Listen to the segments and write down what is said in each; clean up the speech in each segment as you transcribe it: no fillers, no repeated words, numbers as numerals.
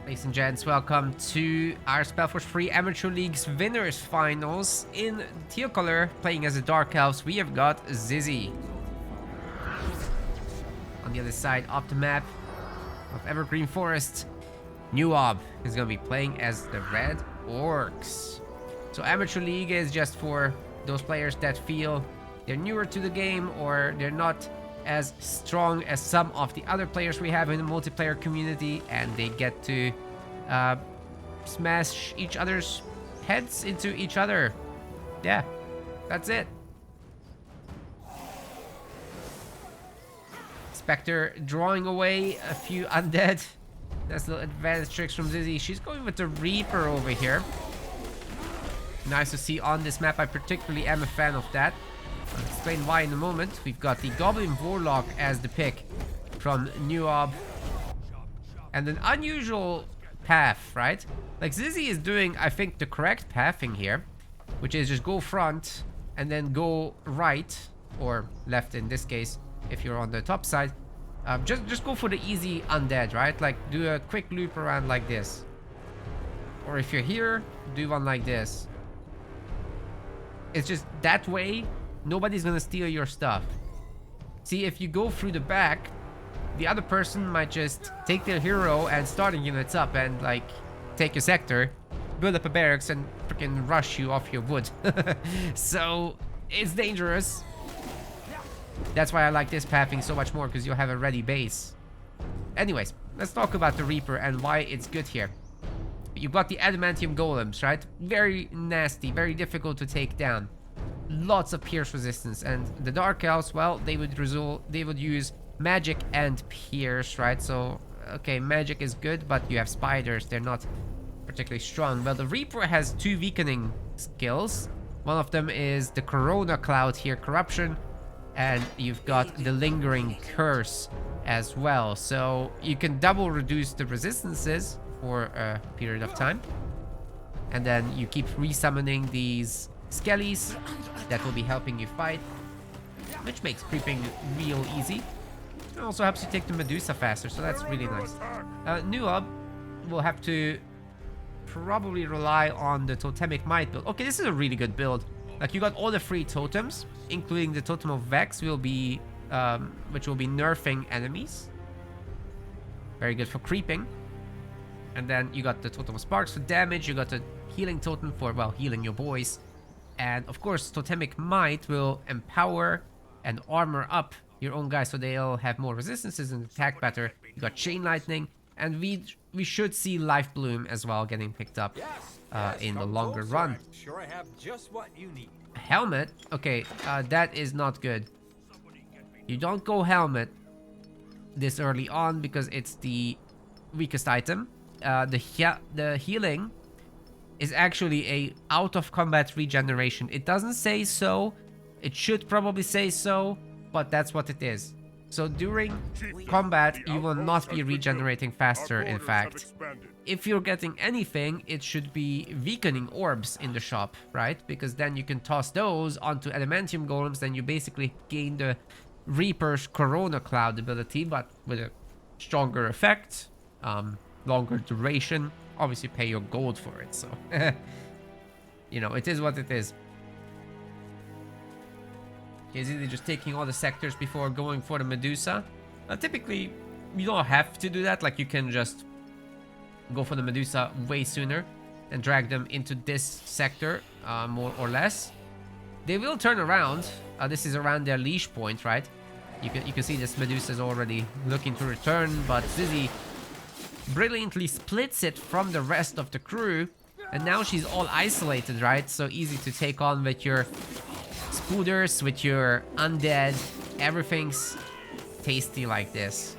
Ladies and gents, welcome to our SpellForce Free Amateur League's Winners Finals. In teal color, playing as the Dark Elves, we have got Zizi. On the other side of the map of Evergreen Forest, Newob is going to be playing as the Red Orcs. So Amateur League is just for those players that feel they're newer to the game or they're not as strong as some of the other players we have in the multiplayer community, and they get to smash each other's heads into each other. Yeah, that's it. Spectre drawing away a few undead. That's little advanced tricks from Zizi. She's going with the Reaper over here. Nice to see on this map. I particularly am a fan of that. I'll explain why in a moment. We've got the Goblin Warlock as the pick from Newob. And an unusual path, right? Like Zizi is doing, I think, the correct pathing here, which is just go front and then go right, or left in this case, if you're on the top side. Just go for the easy undead, right? Like do a quick loop around like this. Or if you're here, do one like this. It's just that way, nobody's gonna steal your stuff. See, if you go through the back, the other person might just take their hero and starting units up and like take your sector, build up a barracks and freaking rush you off your wood. So it's dangerous. That's why I like this pathing so much more, because you'll have a ready base. Anyways, let's talk about the Reaper and why it's good here. You've got the adamantium golems, right? Very nasty, very difficult to take down. Lots of pierce resistance, and the Dark Elves, well, they would use magic and pierce, right? So okay, magic is good, but you have spiders, they're not particularly strong. Well, the Reaper has two weakening skills. One of them is the Corona Cloud here, corruption, and you've got the lingering curse as well. So you can double reduce the resistances for a period of time, and then you keep resummoning these skellies that will be helping you fight, which makes creeping real easy. It also helps you take the Medusa faster, so that's really nice. Newob will have to probably rely on the Totemic Might build. Okay, this is a really good build. Like, you got all the free totems, including the Totem of Vex, which will be nerfing enemies. Very good for creeping. And then you got the Totem of Sparks for damage. You got the healing totem for, well, healing your boys. And of course, Totemic Might will empower and armor up your own guys, so they'll have more resistances and attack better. You got Chain Lightning, and we should see Life Bloom as well getting picked up in the longer run. Sure, I have just what you need. Helmet, okay, that is not good. You don't go helmet this early on because it's the weakest item. The healing is actually a out of combat regeneration. It doesn't say so. It should probably say so, but that's what it is. So during combat, you will not be regenerating faster, in fact. If you're getting anything, it should be weakening orbs in the shop, right? Because then you can toss those onto adamantium golems, then you basically gain the Reaper's Corona Cloud ability, but with a stronger effect, longer duration. Obviously pay your gold for it, so you know, it is what it is. Is either just taking all the sectors before going for the Medusa. Typically, you don't have to do that. Like, you can just go for the Medusa way sooner and drag them into this sector, more or less. They will turn around. This is around their leash point, right? You can see this Medusa is already looking to return, but Zizi brilliantly splits it from the rest of the crew, and now she's all isolated, right? So easy to take on with your spooders, with your undead. Everything's tasty like this.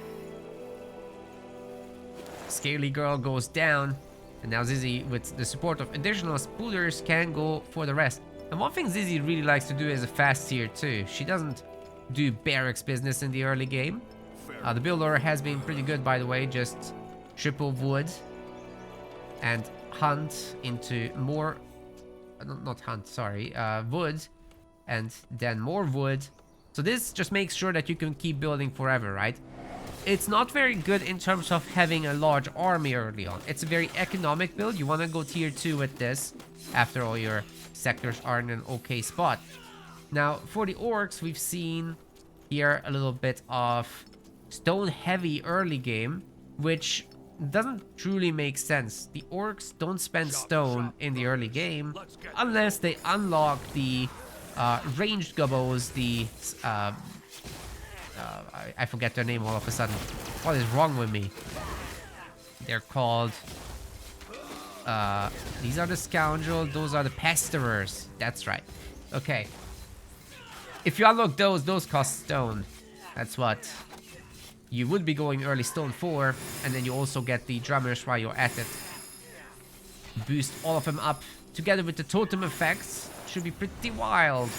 Scaly Girl goes down, and now Zizi, with the support of additional spooders, can go for the rest. And one thing Zizi really likes to do is a fast tier too. She doesn't do barracks business in the early game. The build order has been pretty good, by the way. Just triple wood and hunt into more, not hunt, sorry, wood, and then more wood. So this just makes sure that you can keep building forever, right? It's not very good in terms of having a large army early on. It's a very economic build. You want to go tier 2 with this after all your sectors are in an okay spot. Now, for the orcs, we've seen here a little bit of stone heavy early game, which doesn't truly make sense. The orcs don't spend stone in the early game unless they unlock the ranged gubbos, the I forget their name all of a sudden. What is wrong with me? They're called... these are the scoundrels. Those are the pesterers. That's right. Okay. If you unlock those cost stone. That's what you would be going early stone for. And then you also get the drummers while you're at it. Boost all of them up. Together with the totem effects. Should be pretty wild.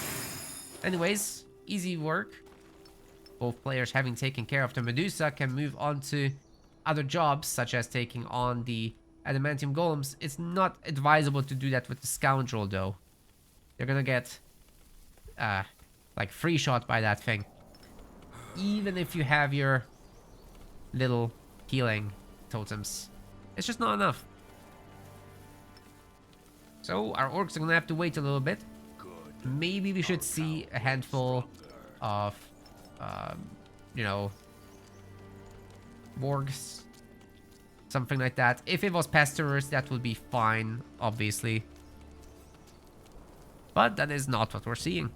Anyways, easy work. Both players having taken care of the Medusa can move on to other jobs, such as taking on the adamantium golems. It's not advisable to do that with the scoundrel, though. They're gonna get like free shot by that thing, even if you have your little healing totems. It's just not enough. So our orcs are gonna have to wait a little bit. Maybe we should see a handful of you know, Borgs, something like that. If it was Pastorers, that would be fine, obviously. But that is not what we're seeing.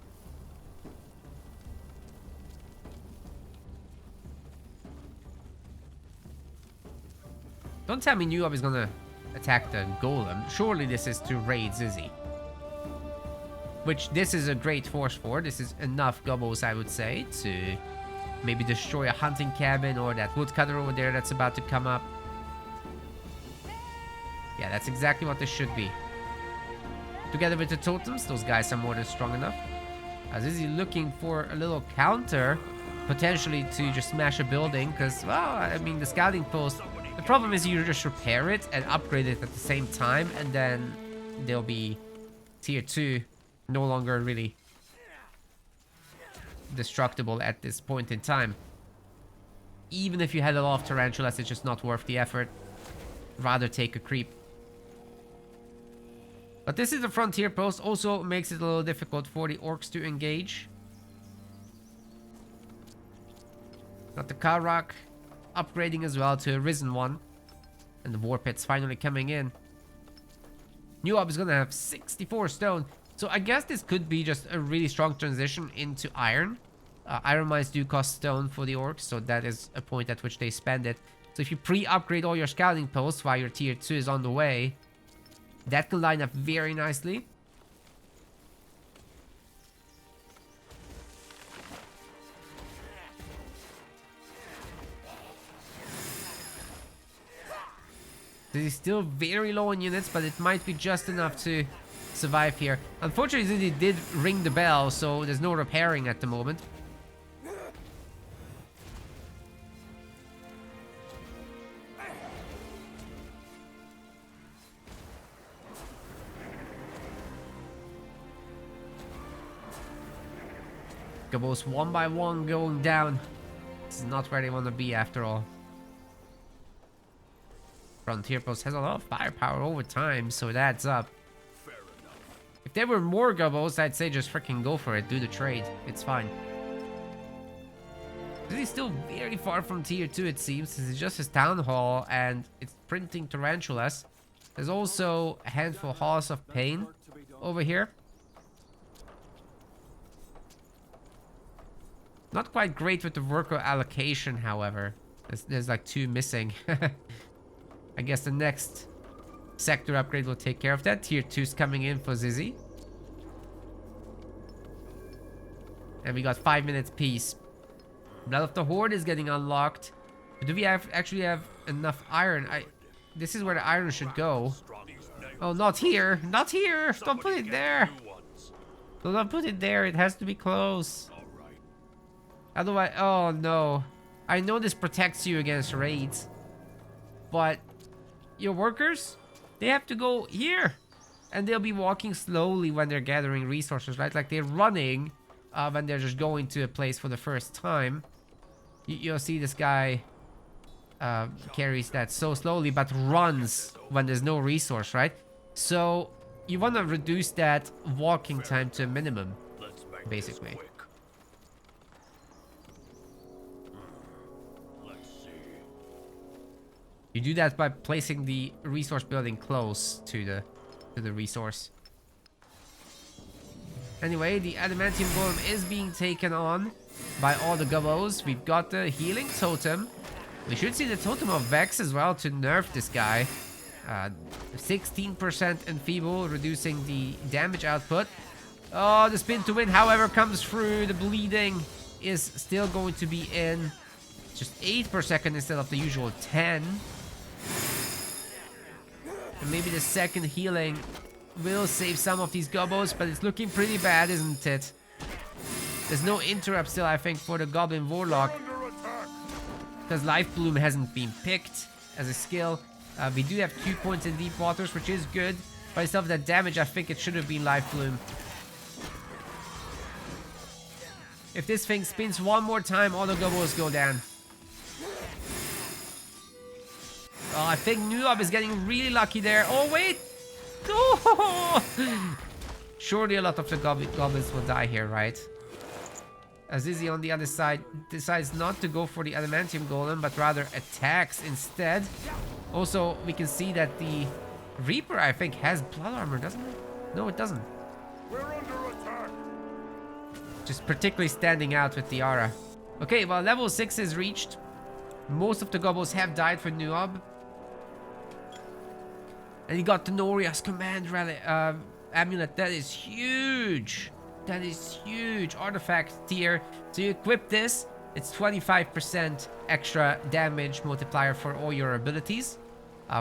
Don't tell me Newob is gonna attack the golem. Surely this is to raid Zizi. Which this is a great force for. This is enough gubbos, I would say, to maybe destroy a hunting cabin or that woodcutter over there that's about to come up. Yeah, that's exactly what this should be. Together with the totems, those guys are more than strong enough. Zizi looking for a little counter, potentially to just smash a building, because, well, I mean, the scouting post, the problem is you just repair it and upgrade it at the same time, and then they'll be tier 2. No longer really destructible at this point in time. Even if you had a lot of tarantulas, it's just not worth the effort. Rather take a creep. But this is the frontier post. Also makes it a little difficult for the orcs to engage. Got the Karak upgrading as well to a risen one. And the war pit's finally coming in. Newob is gonna have 64 stone. So I guess this could be just a really strong transition into iron. Iron mines do cost stone for the orcs, so that is a point at which they spend it. So if you pre-upgrade all your scouting posts while your tier 2 is on the way, that can line up very nicely. This is still very low in units, but it might be just enough to survive here. Unfortunately, Zizi did ring the bell, so there's no repairing at the moment. Gubbos one by one going down. This is not where they want to be after all. Frontier post has a lot of firepower over time, so it adds up. If there were more gubbos, I'd say just freaking go for it. Do the trade. It's fine. This is still very far from tier 2, it seems. This is just his town hall, and it's printing tarantulas. There's also a handful of halls of pain over here. Not quite great with the worker allocation, however. There's like 2 missing. I guess the next sector upgrade will take care of that. Tier 2's coming in for Zizi. And we got 5 minutes peace. Blood of the Horde is getting unlocked. But do we actually have enough iron? This is where the iron should go. Oh, not here. Not here. Don't put it there. Don't put it there. It has to be close. Otherwise, oh no. I know this protects you against raids. But your workers, they have to go here. And they'll be walking slowly when they're gathering resources, right? Like they're running when they're just going to a place for the first time. You'll see this guy carries that so slowly, but runs when there's no resource, right? So you want to reduce that walking time to a minimum, basically. You do that by placing the resource building close to the resource. Anyway, the adamantium golem is being taken on by all the gobos. We've got the healing totem. We should see the totem of Vex as well to nerf this guy. 16% enfeeble, reducing the damage output. Oh, the spin to win, however, comes through. The bleeding is still going to be in. Just 8 per second instead of the usual 10. And maybe the second healing will save some of these gobos, but it's looking pretty bad, isn't it? There's no interrupt still, I think, for the Goblin Warlock. Because Life Bloom hasn't been picked as a skill. We do have 2 points in Deep Waters, which is good. But instead of that damage, I think it should have been Life Bloom. If this thing spins one more time, all the gobos go down. Oh, I think Newob is getting really lucky there. Oh, wait! Oh! Surely a lot of the goblins will die here, right? Zizi on the other side decides not to go for the adamantium golem, but rather attacks instead. Also, we can see that the Reaper, I think, has blood armor, doesn't it? No, it doesn't. We're under attack. Just particularly standing out with the aura. Okay, well, level 6 is reached. Most of the gobos have died for Newob. And he got the Noria's command amulet. That is huge. That is huge. Artifact tier. So you equip this, it's 25% extra damage multiplier for all your abilities.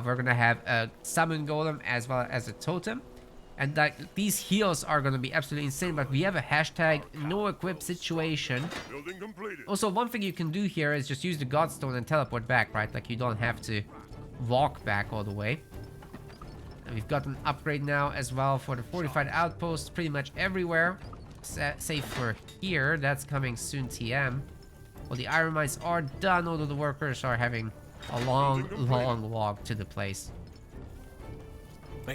We're gonna have a summon golem as well as a totem. And these heals are gonna be absolutely insane, but we have a hashtag no equip situation. Building completed. Also, one thing you can do here is just use the Godstone and teleport back, right? Like, you don't have to walk back all the way. And we've got an upgrade now as well for the fortified outposts pretty much everywhere. Save for here. That's coming soon, TM. Well, the iron mines are done, although the workers are having a long walk to the place.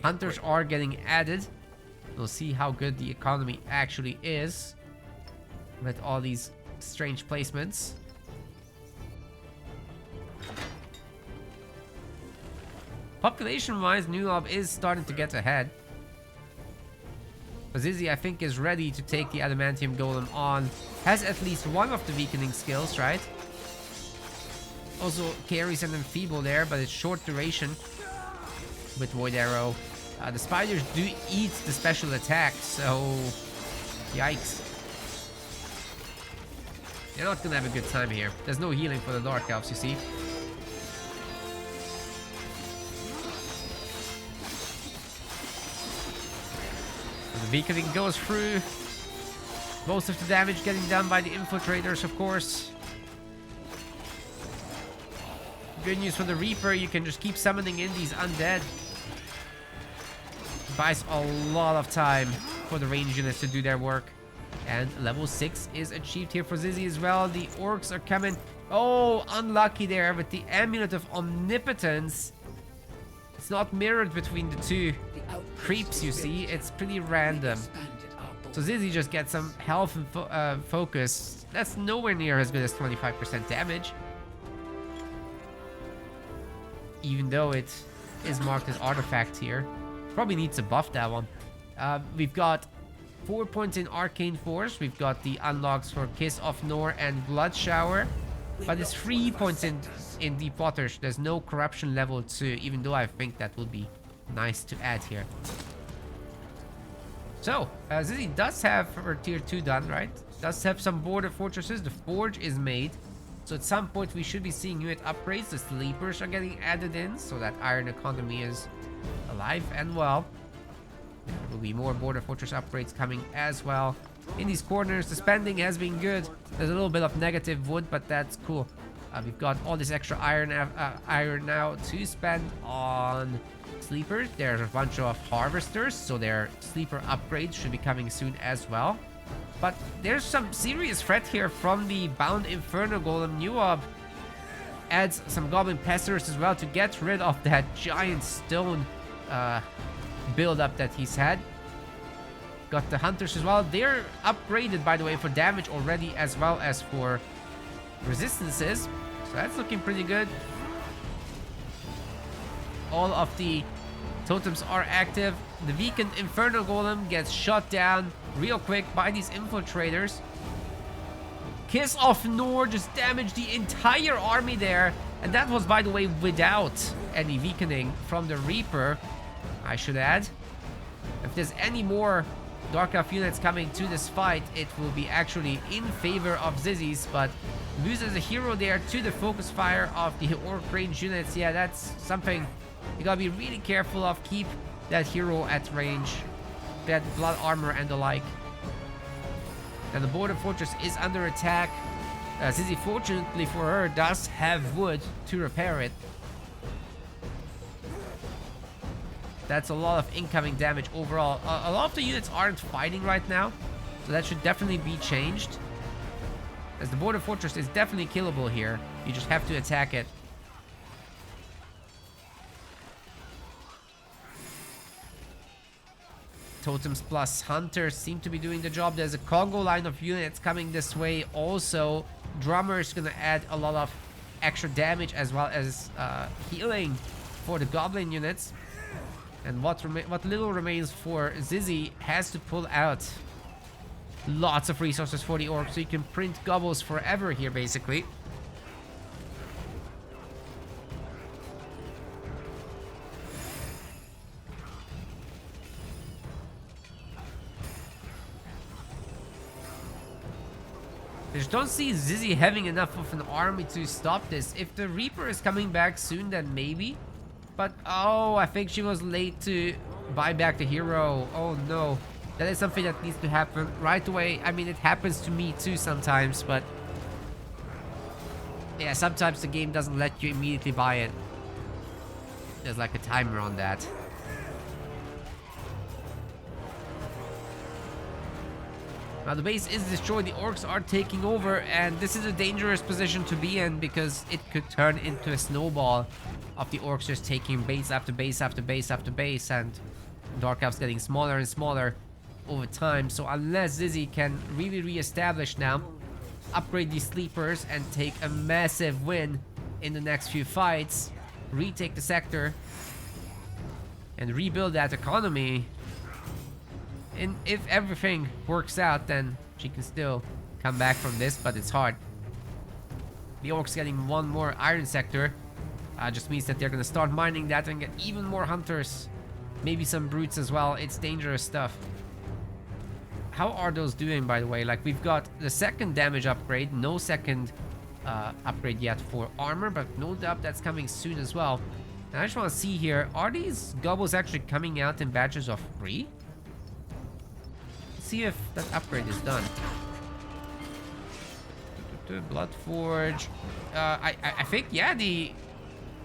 Hunters are getting added. We'll see how good the economy actually is with all these strange placements. Population-wise, Newob is starting to get ahead. But Zizi, I think, is ready to take the adamantium golem on. Has at least one of the weakening skills, right? Also carries an enfeeble there, but it's short duration with Void Arrow. The spiders do eat the special attack, so yikes. They're not gonna have a good time here. There's no healing for the Dark Elves, you see. The weakening goes through. Most of the damage getting done by the infiltrators, of course. Good news for the Reaper, you can just keep summoning in these undead. Buys a lot of time for the range units to do their work. And level 6 is achieved here for Zizi as well. The orcs are coming. Oh, unlucky there with the Amulet of Omnipotence. It's not mirrored between the two creeps, you see. It's pretty random. So Zizi just gets some health and focus. That's nowhere near as good as 25% damage. Even though it is marked as artifact here. Probably needs to buff that one. We've got 4 points in Arcane Force. We've got the unlocks for Kiss of Nor and Blood Shower. But it's 3 points in Deep Waters. There's no corruption level 2, even though I think that would be nice to add here. So, Zizi does have her tier 2 done, right? Does have some border fortresses. The Forge is made. So at some point we should be seeing unit upgrades. The Sleepers are getting added in, so that Iron economy is alive and well. There will be more border fortress upgrades coming as well. In these corners, the spending has been good. There's a little bit of negative wood, but that's cool. We've got all this extra iron now to spend on sleepers. There's a bunch of harvesters, so their sleeper upgrades should be coming soon as well. But there's some serious threat here from the Bound Inferno Golem Newob. adds some Goblin Pesters as well to get rid of that giant stone build-up that he's had. Got the Hunters as well. They're upgraded, by the way, for damage already, as well as for resistances. So that's looking pretty good. All of the totems are active. The weakened Inferno Golem gets shot down real quick by these infiltrators. Kiss of Nor just damaged the entire army there. And that was, by the way, without any weakening from the Reaper, I should add. If there's any more Dark Elf units coming to this fight, it will be actually in favor of Zizi's, but loses a hero there to the focus fire of the Orc range units. Yeah, that's something you gotta be really careful of. Keep that hero at range, that blood armor and the like. And the border fortress is under attack. Zizi, fortunately for her, does have wood to repair it. That's a lot of incoming damage overall. A lot of the units aren't fighting right now, so that should definitely be changed. As the border fortress is definitely killable here. You just have to attack it. Totems plus Hunters seem to be doing the job. There's a Congo line of units coming this way. Also, Drummer is going to add a lot of extra damage as well as healing for the Goblin units. And what little remains for Zizi has to pull out lots of resources for the Orcs, so you can print gobbles forever here, basically. I just don't see Zizi having enough of an army to stop this. If the Reaper is coming back soon, then maybe. But, oh, I think she was late to buy back the hero. Oh, no. That is something that needs to happen right away. I mean, it happens to me too sometimes, but... yeah, sometimes the game doesn't let you immediately buy it. There's like a timer on that. Now the base is destroyed, the Orcs are taking over, and this is a dangerous position to be in because it could turn into a snowball of the Orcs just taking base after base after base after base, and Dark Elves getting smaller and smaller over time. So unless Zizi can really re-establish now, upgrade these sleepers and take a massive win in the next few fights, retake the sector, and rebuild that economy, and if everything works out, then she can still come back from this, but it's hard. The Orcs getting one more iron sector just means that they're gonna start mining that and get even more hunters, maybe some brutes as well. It's dangerous stuff. How are those doing, by the way? Like, we've got the second damage upgrade, no second upgrade yet for armor, but no doubt that's coming soon as well. And I just want to see here, are these gobbles actually coming out in batches of 3? Let's see if that upgrade is done. Bloodforge. I think, yeah, the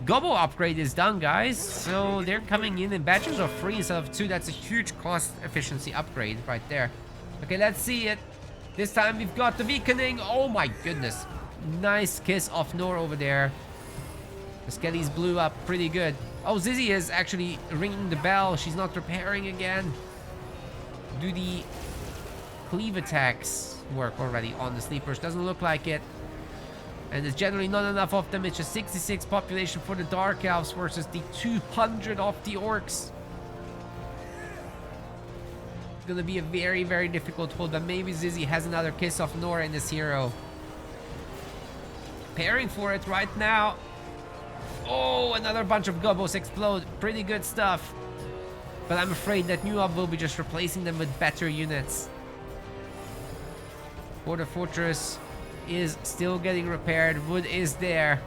gobble upgrade is done, guys. So they're coming in batches of 3 instead of 2. That's a huge cost efficiency upgrade right there. Okay, let's see it. This time we've got the weakening. Oh my goodness. Nice kiss of Nor over there. The Skellies blew up pretty good. Oh, Zizi is actually ringing the bell. She's not repairing again. Do the cleave attacks work already on the sleepers? Doesn't look like it. And there's generally not enough of them. It's just 66 population for the Dark Elves versus the 200 of the Orcs. It's gonna be a very, very difficult hold, but maybe Zizi has another kiss of Nor in this hero. Preparing for it right now. Oh, another bunch of gobos explode. Pretty good stuff. But I'm afraid that Newob will be just replacing them with better units. Border Fortress is still getting repaired. Wood is there.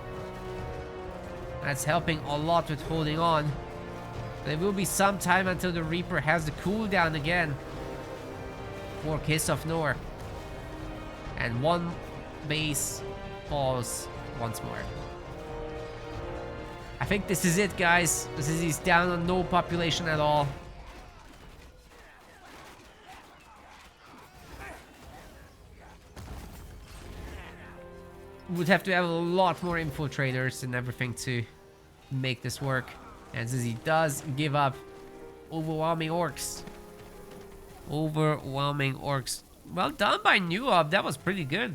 That's helping a lot with holding on. There will be some time until the Reaper has the cooldown again for Kiss of Nor. And one base falls once more. I think this is it, guys. This is he's down on no population at all. would have to have a lot more infiltrators and everything to make this work. And Zizi does give up. Overwhelming orcs. Overwhelming orcs. Well done by Newob. That was pretty good.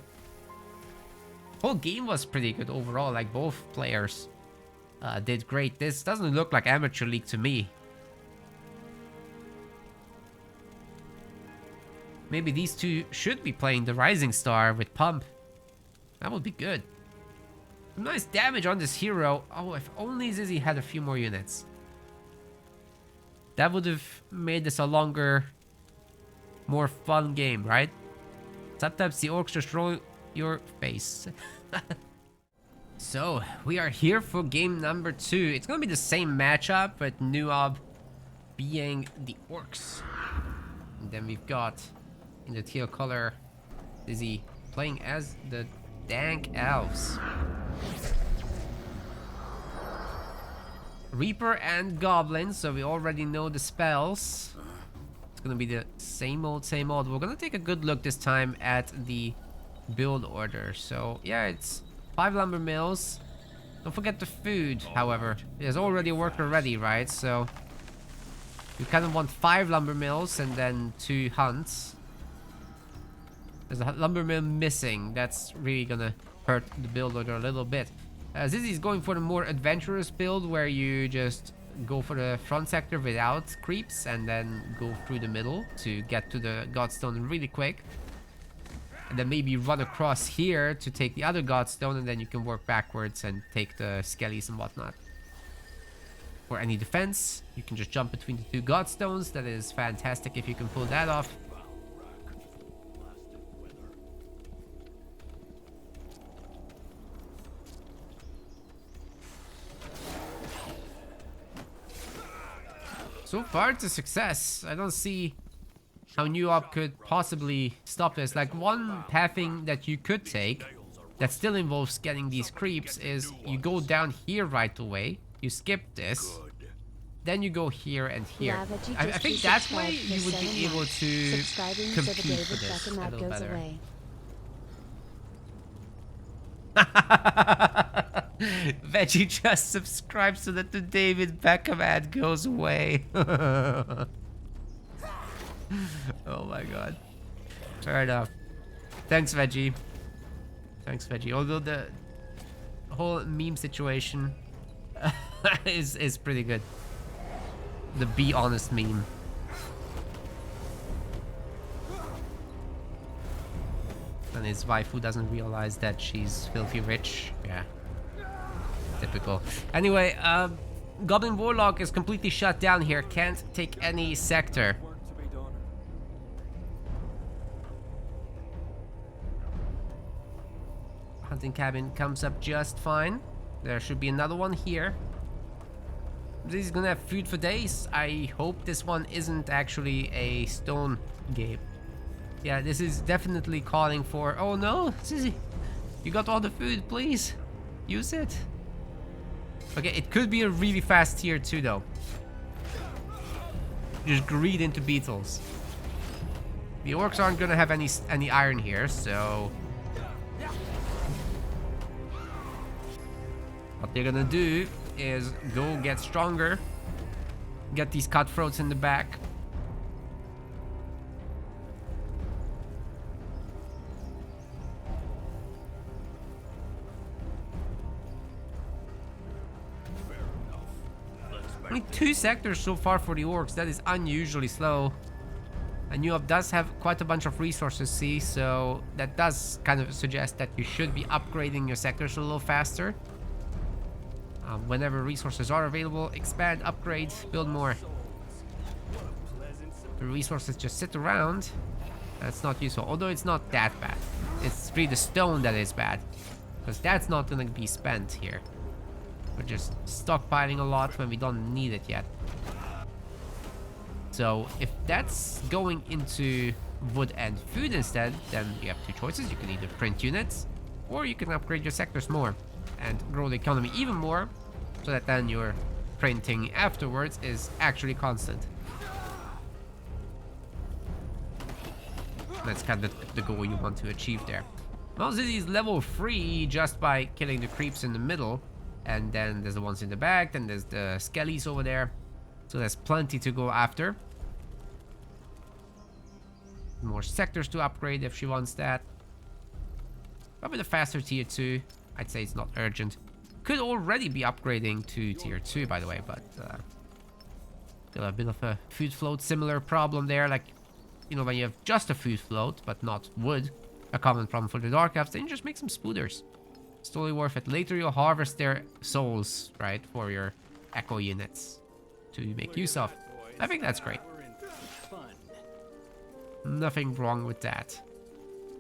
Whole game was pretty good overall. Like both players did great. This doesn't look like amateur league to me. Maybe these two should be playing the Rising Star with Pump. That would be good. Some nice damage on this hero. Oh, if only Zizi had a few more units. That would have made this a longer, more fun game, right? Sometimes the orcs just roll your face. So, we are here for game number 2. It's gonna be the same matchup, but Newob being the orcs. And then we've got, in the teal color, Zizi playing as the dank elves. Reaper and Goblin, so we already know the spells. It's gonna be the same old, same old. We're gonna take a good look this time at the build order. So, yeah, it's 5 lumber mills. Don't forget the food, however. There's already a worker ready, right? So, you kind of want 5 lumber mills and then 2 hunts. There's a lumber mill missing. That's really gonna hurt the build order a little bit. Zizi is going for the more adventurous build where you just go for the front sector without creeps and then go through the middle to get to the Godstone really quick. And then maybe run across here to take the other Godstone, and then you can work backwards and take the Skellies and whatnot. For any defense, you can just jump between the 2 Godstones. That is fantastic if you can pull that off. So far, it's a success. I don't see how Newob could possibly stop this. Like, one pathing that you could take that still involves getting these creeps is you go down here right away, you skip this, then you go here and here. I think that way you would be able to compete for this a little better. Veggie just subscribes so that the David Beckham ad goes away. Oh my god. Fair enough. Thanks, Veggie. Thanks, Veggie. Although the whole meme situation is pretty good. The be honest meme. And his waifu doesn't realize that she's filthy rich. Yeah. Typical. Anyway, Goblin Warlock is completely shut down here. Can't take any sector. Hunting cabin comes up just fine. There should be another one here. This is gonna have food for days. I hope this one isn't actually a stone game. Yeah, this is definitely calling for... Oh no, Zizi, you got all the food, please. Use it. Okay, it could be a really fast tier 2 though. Just greed into beetles. The orcs aren't gonna have any iron here, so... What they're gonna do is go get stronger. Get these cutthroats in the back. Only 2 sectors so far for the orcs. That is unusually slow. And Newob does have quite a bunch of resources, see, so that does kind of suggest that you should be upgrading your sectors a little faster. Whenever resources are available, expand, upgrade, build more. The resources just sit around. That's not useful, although it's not that bad. It's really the stone that is bad, because that's not going to be spent here. We're just stockpiling a lot when we don't need it yet. So if that's going into wood and food instead, then you have 2 choices. You can either print units, or you can upgrade your sectors more and grow the economy even more, so that then your printing afterwards is actually constant. That's kind of the goal you want to achieve there. Well, Zizi's level 3 just by killing the creeps in the middle. And then there's the ones in the back, then there's the skellies over there. So there's plenty to go after. More sectors to upgrade if she wants that. Probably the faster tier 2. I'd say it's not urgent. Could already be upgrading to tier 2, by the way, but got a bit of a food float similar problem there. Like, you know, when you have just a food float, but not wood, a common problem for the Dark Elves, then you just make some spooders. It's totally worth it. Later you'll harvest their souls, right, for your echo units to make use of. I think that's great. Nothing wrong with that.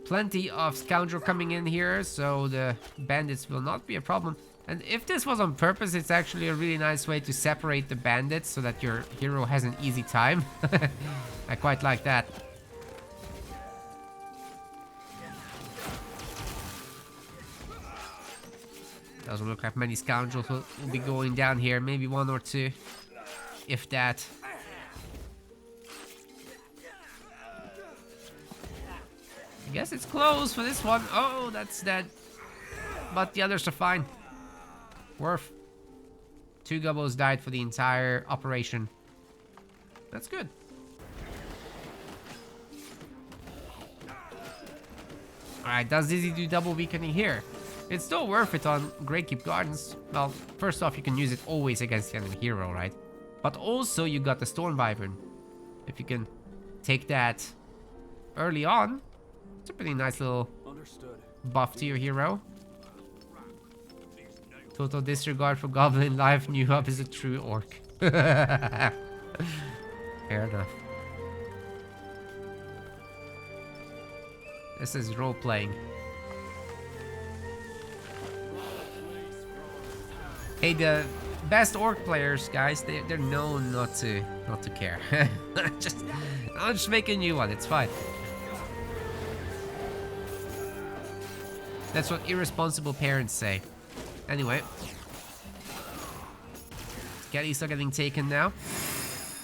Plenty of scoundrel coming in here, so the bandits will not be a problem. And if this was on purpose, it's actually a really nice way to separate the bandits so that your hero has an easy time. I quite like that. Doesn't look like many scoundrels will be going down here. Maybe one or two, if that. I guess it's close for this one. Oh, that's dead. But the others are fine. Worth. 2 gobos died for the entire operation. That's good. Alright, does Zizi do double weakening here? It's still worth it on Greykeep Gardens. Well, first off, you can use it always against the enemy hero, right? But also, you got the Storm Wyvern. If you can take that early on, it's a pretty nice little buff to your hero. Total disregard for Goblin life. Newob is a true orc. Fair enough. This is role-playing. Hey, the best orc players, guys, they're known not to care. I'll just make a new one. It's fine. That's what irresponsible parents say. Anyway, skellies are getting taken now.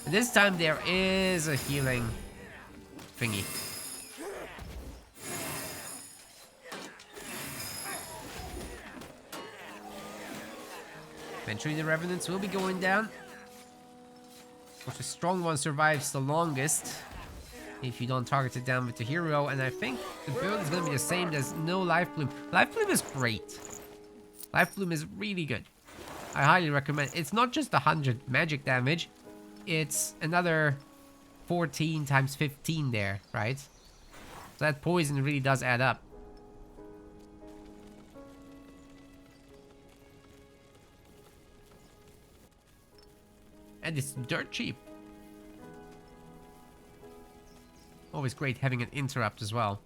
This time there is a healing thingy. Eventually the Revenants will be going down. Of course, the strong one survives the longest if you don't target it down with the hero. And I think the build is going to be the same. There's no Life Bloom. Life Bloom is great. Life Bloom is really good. I highly recommend. It's not just 100 magic damage. It's another 14 times 15 there, right? So that poison really does add up. And it's dirt cheap. Always great having an interrupt as well.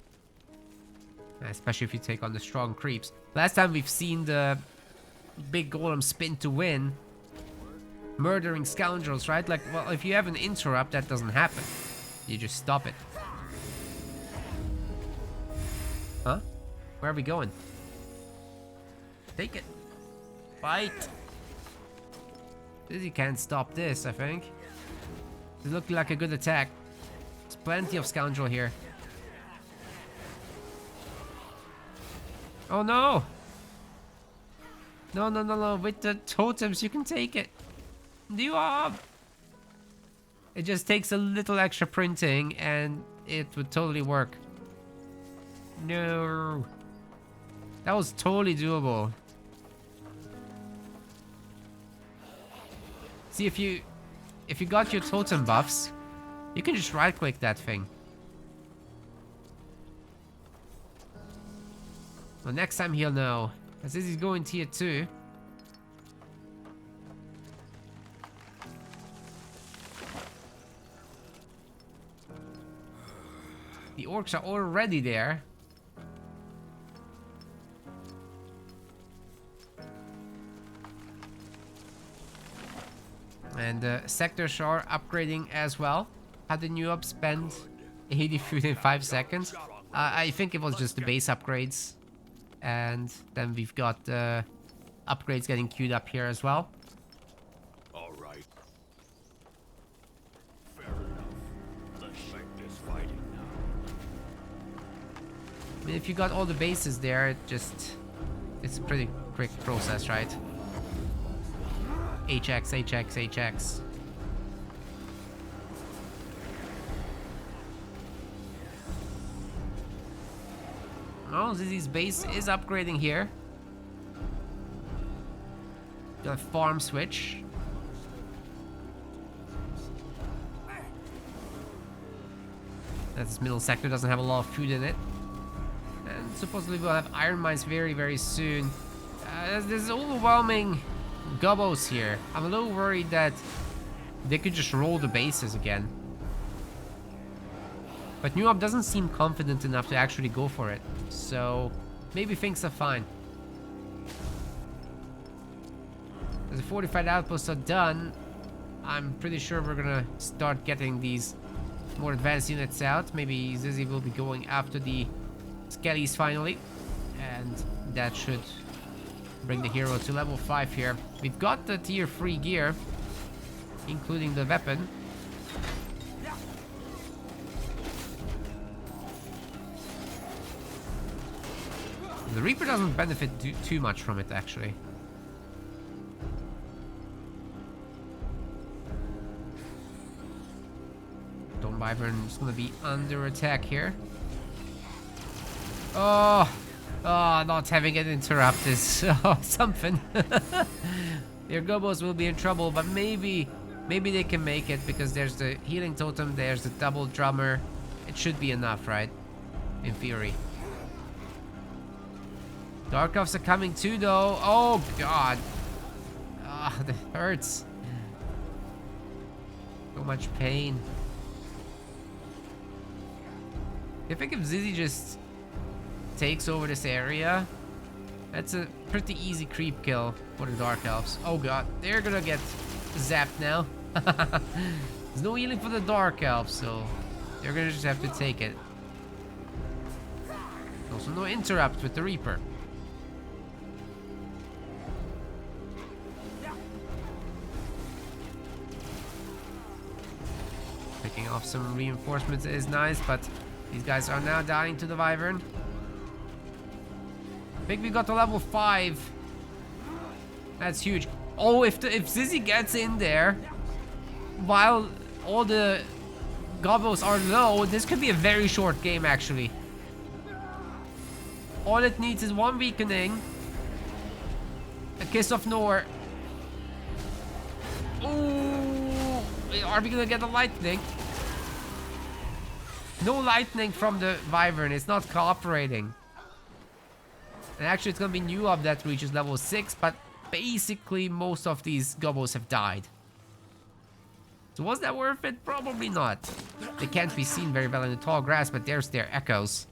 Especially if you take on the strong creeps. Last time we've seen the big golem spin to win. Murdering scoundrels, right? Like, well, if you have an interrupt, that doesn't happen. You just stop it. Huh? Where are we going? Take it. Fight. Zizi can't stop this, I think. It looked like a good attack. There's plenty of scoundrel here. Oh no! No, no, no, no. With the totems, you can take it. Newob! It just takes a little extra printing and it would totally work. No. That was totally doable. See, if you got your totem buffs, you can just right click that thing. Well, next time he'll know. As this is going tier 2. The orcs are already there. And the sectors are upgrading as well. How did Newob spend 80 food in 5 seconds? I think it was just the base upgrades. And then we've got the upgrades getting queued up here as well. All right. Fair enough. Let's make this fighting mean, if you got all the bases there, it's a pretty quick process, right? HX, HX, HX. Oh, Zizi's base is upgrading here. Got a farm switch. This middle sector doesn't have a lot of food in it. And supposedly we'll have iron mines very, very soon. There's overwhelming gobos here. I'm a little worried that they could just roll the bases again. But Newob doesn't seem confident enough to actually go for it. So maybe things are fine. As the fortified outposts are done, I'm pretty sure we're gonna start getting these more advanced units out. Maybe Zizi will be going after the skellies finally. And that should bring the hero to level 5 here. We've got the tier 3 gear, including the weapon. The Reaper doesn't benefit too much from it, actually. Stone Wyvern is going to be under attack here. Oh, not having it interrupt is something. Your gobos will be in trouble, but maybe they can make it because there's the healing totem, there's the double drummer. It should be enough, right? In theory. Dark Elves are coming too, though. Oh, God. Ah, that hurts. So much pain. I think if Zizi just takes over this area, that's a pretty easy creep kill for the Dark Elves. Oh, God. They're gonna get zapped now. There's no healing for the Dark Elves, so they're gonna just have to take it. Also, no interrupt with the Reaper. Picking off some reinforcements is nice, but these guys are now dying to the Wyvern. I think we got to level 5. That's huge. Oh, if Zizi gets in there while all the gobos are low, this could be a very short game, actually. All it needs is one weakening, a Kiss of Nor. Ooh, are we gonna get a lightning? No lightning from the Wyvern. It's not cooperating. And actually, it's gonna be Newob that reaches level 6, but basically most of these gobos have died. So was that worth it? Probably not. They can't be seen very well in the tall grass, but there's their echoes.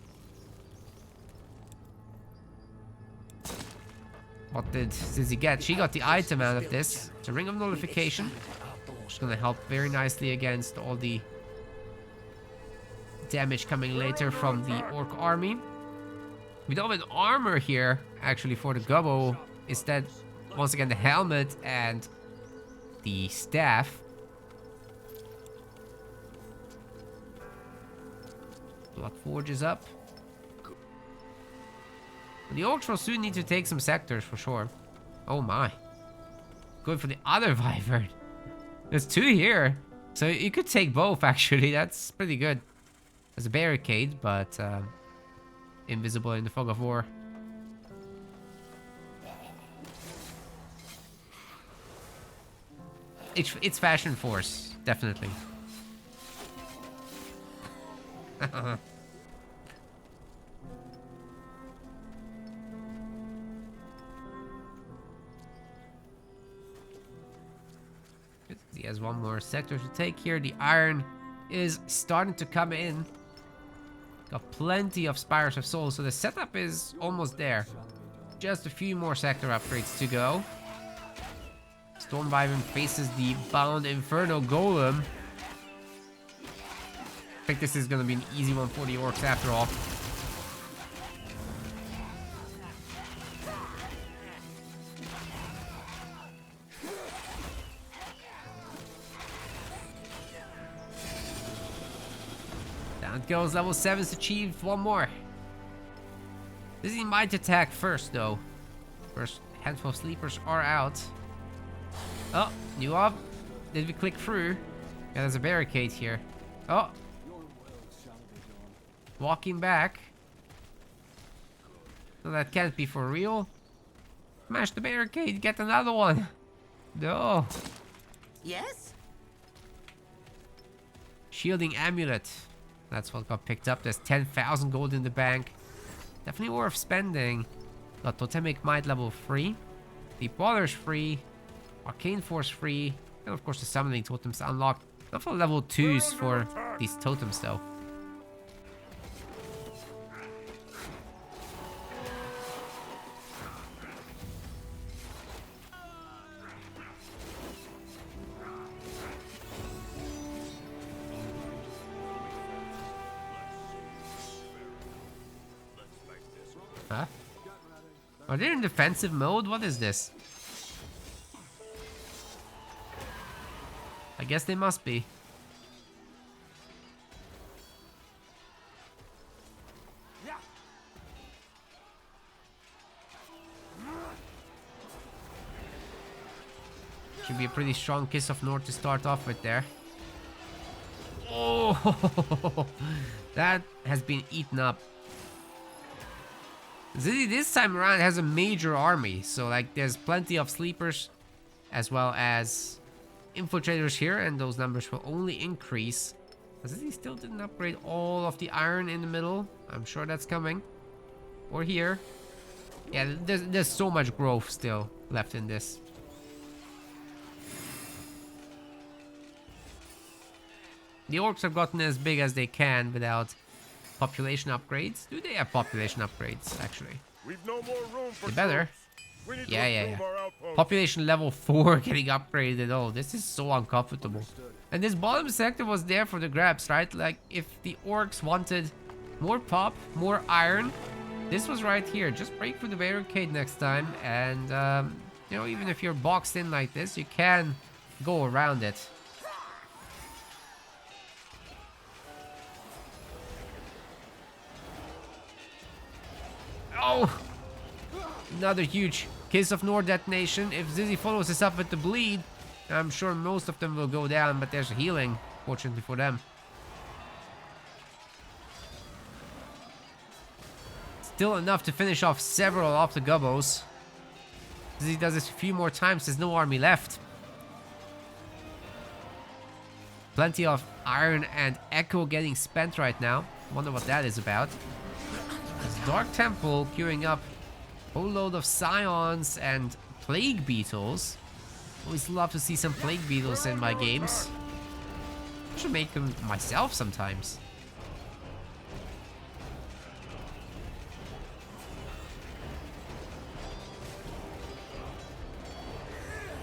What did Zizi get? She got the item out of this. It's a Ring of Nullification. Which is gonna help very nicely against all the damage coming later from the Orc army. We don't have an armor here, actually, for the Gobbo. Instead, once again, the helmet and the staff. Blood Forge is up. The Orcs will soon need to take some sectors for sure. Oh my. Going for the other Wyvern. There's 2 here. So you could take both, actually. That's pretty good. There's a barricade, but invisible in the fog of war. It's Fashion Force, definitely. He has one more sector to take here. The iron is starting to come in. Got plenty of Spires of Souls, so the setup is almost there. Just a few more sector upgrades to go. Storm Wyvern faces the Bound Inferno Golem. I think this is going to be an easy one for the Orcs after all. Down it goes, level 7's achieved, one more. Zizi might attack first, though. First handful of sleepers are out. Oh, Newob. Did we click through? Yeah, there's a barricade here. Oh. Walking back. No, that can't be for real. Smash the barricade, get another one. No. Yes? Shielding amulet. That's what got picked up. There's 10,000 gold in the bank. Definitely worth spending. Got totemic might level 3. Deep water's free. Arcane force free. And of course the summoning totems unlocked. Not for level 2s for these totems though. Huh? Are they in defensive mode? What is this? I guess they must be. Should be a pretty strong Kiss of North to start off with there. Oh, that has been eaten up. Zizi this time around has a major army, so like there's plenty of sleepers as well as infiltrators here, and those numbers will only increase. Zizi still didn't upgrade all of the iron in the middle. I'm sure that's coming. Or here. Yeah, there's so much growth still left in this. The orcs have gotten as big as they can without population upgrades. Do they have population upgrades, actually? We've no more room for They better. troops. We need to Yeah. improve our outposts. Population level 4 getting upgraded. Oh, this is so uncomfortable. And this bottom sector was there for the grabs, right? Like, if the orcs wanted more pop, more iron, this was right here. Just break through the barricade next time. And, you know, even if you're boxed in like this, you can go around it. Oh! Another huge Kiss of North detonation. If Zizi follows this up with the bleed, I'm sure most of them will go down, but there's healing, fortunately for them. Still enough to finish off several of the gubbos. Zizi does this a few more times, there's no army left. Plenty of iron and echo getting spent right now. Wonder what that is about. There's Dark Temple queuing up a whole load of scions and plague beetles. Always love to see some plague beetles in my games. I should make them myself sometimes.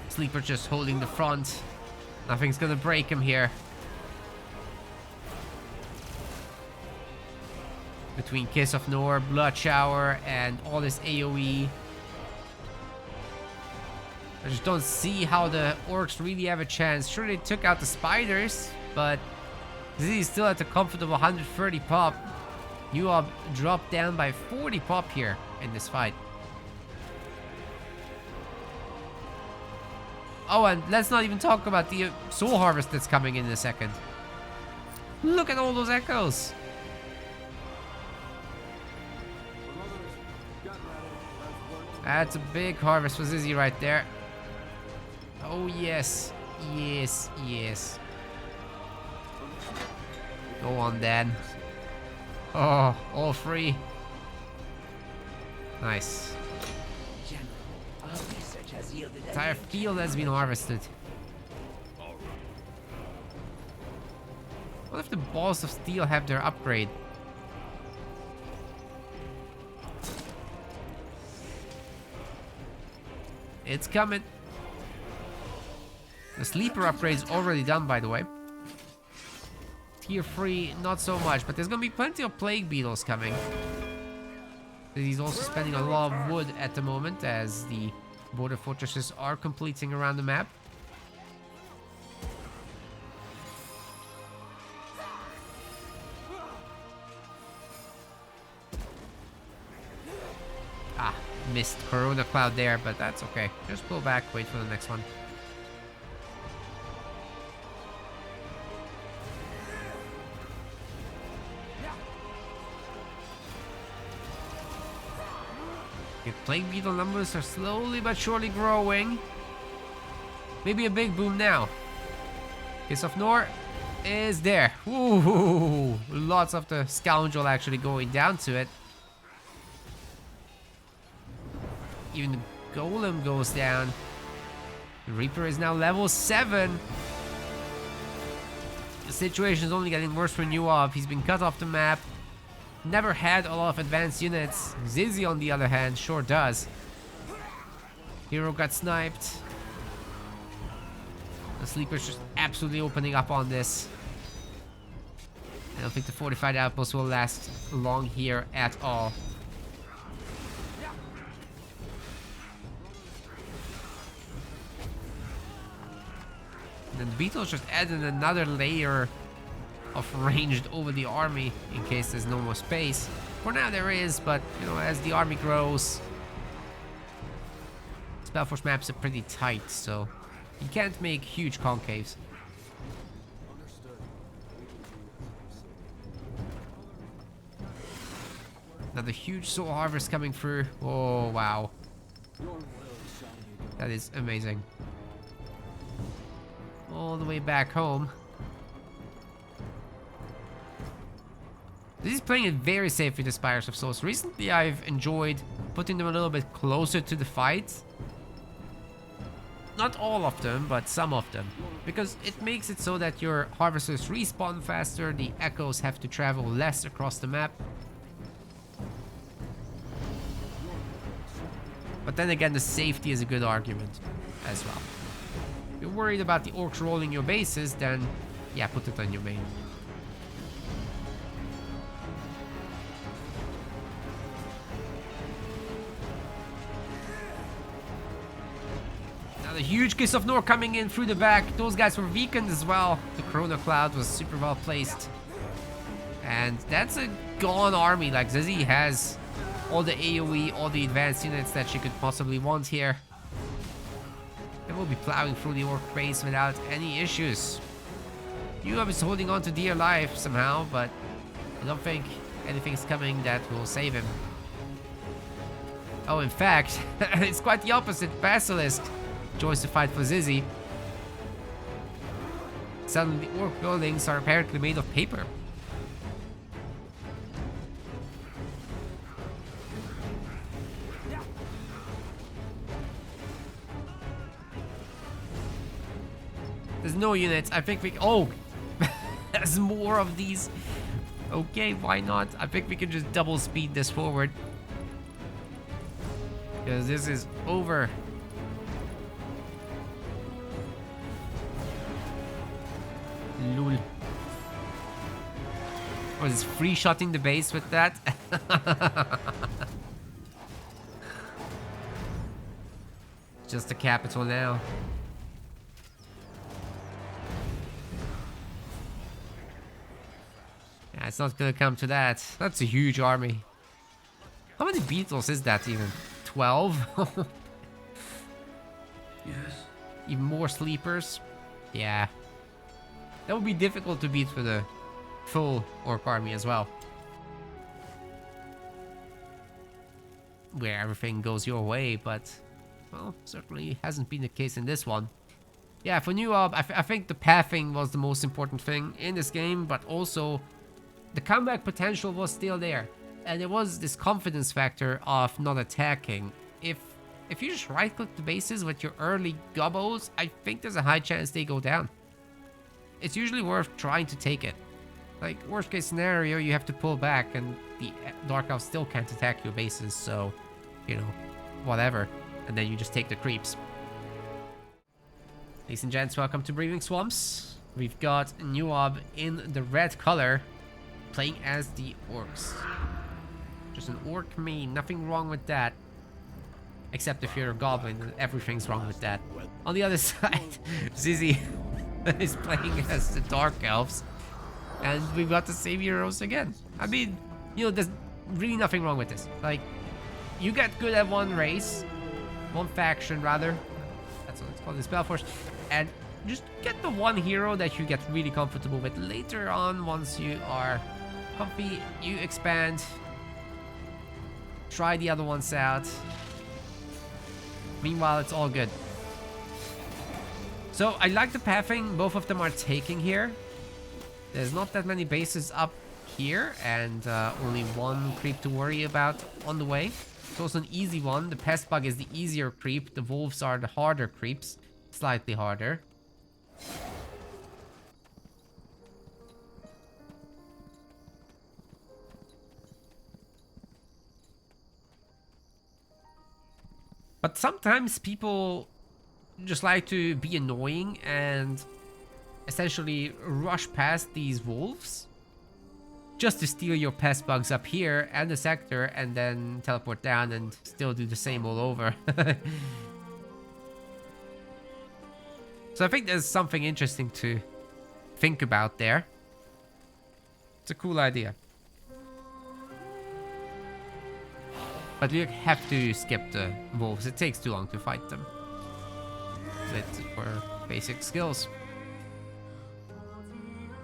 Sleeper just holding the front. Nothing's gonna break him here. Between Kiss of North, Blood Shower, and all this AoE. I just don't see how the orcs really have a chance. Sure, they took out the spiders, but Zizi's still at a comfortable 130 pop. Newob dropped down by 40 pop here in this fight. Oh, and let's not even talk about the soul harvest that's coming in a second. Look at all those echoes. That's a big harvest for Zizi right there. Oh, yes. Yes, yes. Go on, then. Oh, all free. Nice. Entire field has been harvested. What if the balls of steel have their upgrade? It's coming. The sleeper upgrade's already done, by the way. Tier 3, not so much, but there's gonna be plenty of plague beetles coming. He's also spending a lot of wood at the moment as the border fortresses are completing around the map. Missed Corona Cloud there, but that's okay. Just pull back, wait for the next one. Okay, Plague Beetle numbers are slowly but surely growing. Maybe a big boom now. Kiss of Nor is there. Ooh, lots of the Scoundrel actually going down to it. Even the Golem goes down. The Reaper is now level 7. The situation is only getting worse for Newob. He's been cut off the map. Never had a lot of advanced units. Zizi, on the other hand, sure does. Hero got sniped. The Sleeper's just absolutely opening up on this. I don't think the fortified outpost will last long here at all. And then the Beetles just added another layer of ranged over the army in case there's no more space. For now there is, but you know, as the army grows, SpellForce maps are pretty tight, so you can't make huge concaves. Another huge soul harvest coming through. Oh wow, that is amazing. All the way back home. This is playing it very safe with the Spires of Souls. Recently I've enjoyed putting them a little bit closer to the fight. Not all of them, but some of them. Because it makes it so that your harvesters respawn faster, the echoes have to travel less across the map. But then again, the safety is a good argument as well. If you're worried about the orcs rolling your bases, then yeah, put it on your main. Now the huge Kiss of Nor coming in through the back. Those guys were weakened as well. The Corona Cloud was super well placed. And that's a gone army. Like, Zizi has all the AoE, all the advanced units that she could possibly want here. They will be plowing through the orc base without any issues. Newob is holding on to dear life somehow, but I don't think anything's coming that will save him. Oh, in fact, it's quite the opposite. Basilisk joins the fight for Zizi. Suddenly, the orc buildings are apparently made of paper. There's no units. I think we... Oh! There's more of these. Okay, why not? I think we can just double speed this forward. Because this is over. Lul. Oh, is free shotting the base with that? Just the capital now. Yeah, it's not gonna come to that. That's a huge army. How many beetles is that even? 12? Yes. Even more sleepers? Yeah. That would be difficult to beat for the full orc army as well. Where everything goes your way, but... well, certainly hasn't been the case in this one. Yeah, for Newob, I think the pathing was the most important thing in this game, but also the comeback potential was still there. And there was this confidence factor of not attacking. If you just right-click the bases with your early gobbos, I think there's a high chance they go down. It's usually worth trying to take it. Like, worst case scenario, you have to pull back and the Dark Elves still can't attack your bases, so, you know, whatever. And then you just take the creeps. Ladies and gents, welcome to Breathing Swamps. We've got Newob in the red color, playing as the orcs. Just an orc main, nothing wrong with that. Except if you're a goblin, everything's wrong with that. On the other side, Zizi is playing as the Dark Elves. And we've got the same heroes again. I mean, you know, there's really nothing wrong with this. Like, you get good at one race, one faction rather. That's what it's called, the SpellForce. And just get the one hero that you get really comfortable with. Later on, once you are comfy, you expand. Try the other ones out. Meanwhile, it's all good. So I like the pathing both of them are taking here. There's not that many bases up here, and only one creep to worry about on the way. It's also an easy one. The pest bug is the easier creep. The wolves are the harder creeps. Slightly harder. But sometimes people just like to be annoying and essentially rush past these wolves just to steal your pest bugs up here and the sector and then teleport down and still do the same all over. So I think there's something interesting to think about there. It's a cool idea. But we have to skip the wolves. It takes too long to fight them. That's for basic skills.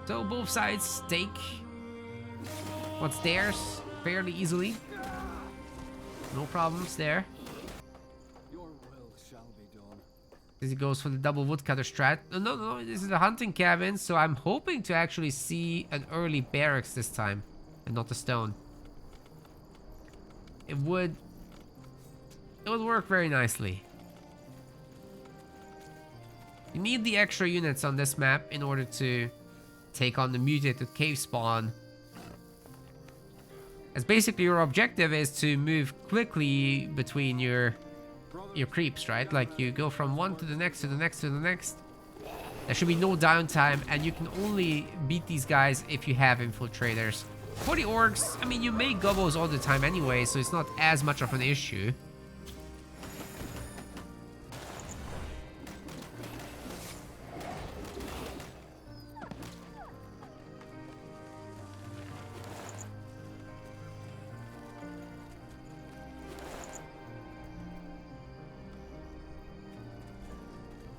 So both sides take what's theirs fairly easily. No problems there. Your will shall be done. As he goes for the double woodcutter strat. No, this is a hunting cabin, so I'm hoping to actually see an early barracks this time and not a stone. It would work very nicely. You need the extra units on this map in order to take on the mutated cave spawn. As basically your objective is to move quickly between your creeps, right? Like you go from one to the next to the next to the next. There should be no downtime, and you can only beat these guys if you have infiltrators. For the orcs, I mean, you make gobos all the time anyway, so it's not as much of an issue.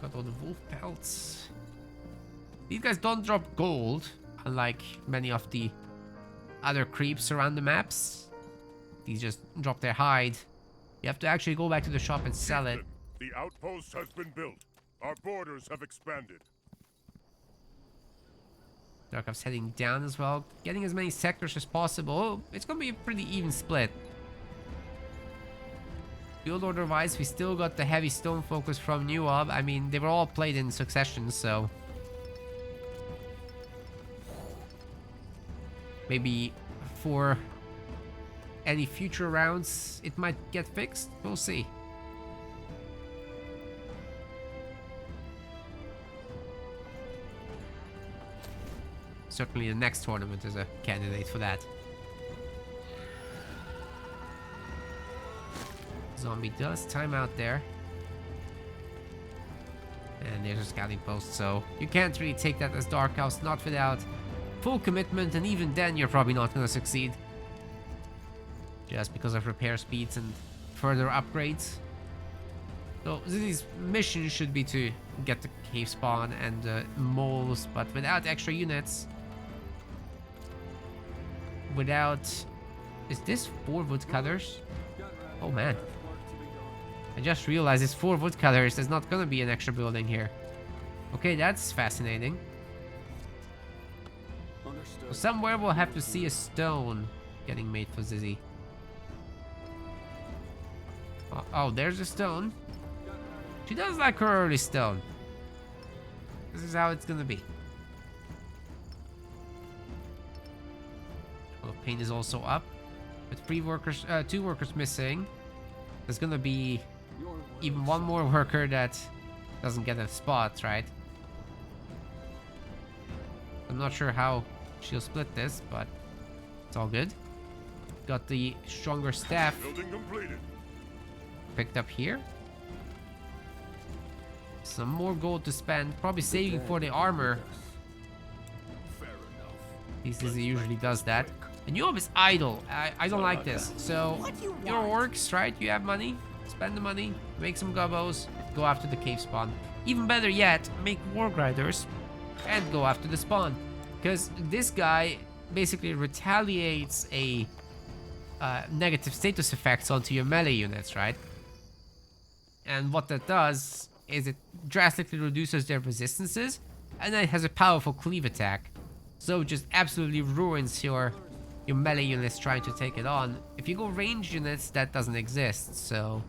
Got all the wolf pelts. These guys don't drop gold, unlike many of the other creeps around the maps. These just drop their hide. You have to actually go back to the shop and sell it. The outpost has been built. Our borders have expanded. Darkov's heading down as well, getting as many sectors as possible. It's gonna be a pretty even split. Build order wise, we still got the heavy stone focus from Newob. I mean, they were all played in succession, so maybe for any future rounds it might get fixed. We'll see. Certainly the next tournament is a candidate for that. Zombie does time out there. And there's a scouting post, so you can't really take that as Dark House, not without full commitment, and even then you're probably not going to succeed. Just because of repair speeds and further upgrades. So Zizi's mission should be to get the cave spawn and the moles, but without extra units. Without... Is this 4 woodcutters? Oh man. I just realized it's 4 woodcutters. There's not gonna be an extra building here. Okay, that's fascinating. So somewhere we'll have to see a stone getting made for Zizi. Oh, there's a stone. She does like her early stone. This is how it's gonna be. Well, paint is also up. With 3 workers, 2 workers missing. There's gonna be even one more worker that doesn't get a spot, right? I'm not sure how she'll split this, but it's all good. Got the stronger staff Building completed. picked up here. Some more gold to spend, probably saving for the armor. Fair enough. Zizi usually does that. The Newob is idle. I don't like this. So, your orcs, right? You have money. Spend the money. Make some gobos. Go after the cave spawn. Even better yet, make war grinders and go after the spawn. Because this guy basically retaliates a negative status effects onto your melee units, right? And what that does is it drastically reduces their resistances, and then it has a powerful cleave attack. So it just absolutely ruins your melee units trying to take it on. If you go ranged units, that doesn't exist. So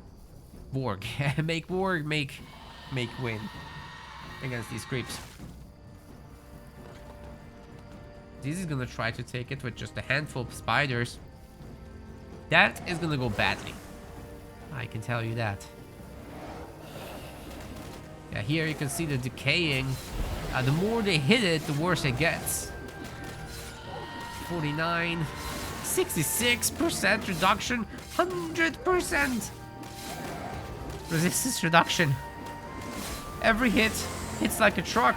Warg, make Warg, make win against these creeps. Zizi's gonna try to take it with just a handful of spiders. That is gonna go badly. I can tell you that. Yeah, here you can see the decaying. The more they hit it, the worse it gets. 49, 66% reduction, 100% resistance reduction. Every hit hits like a truck.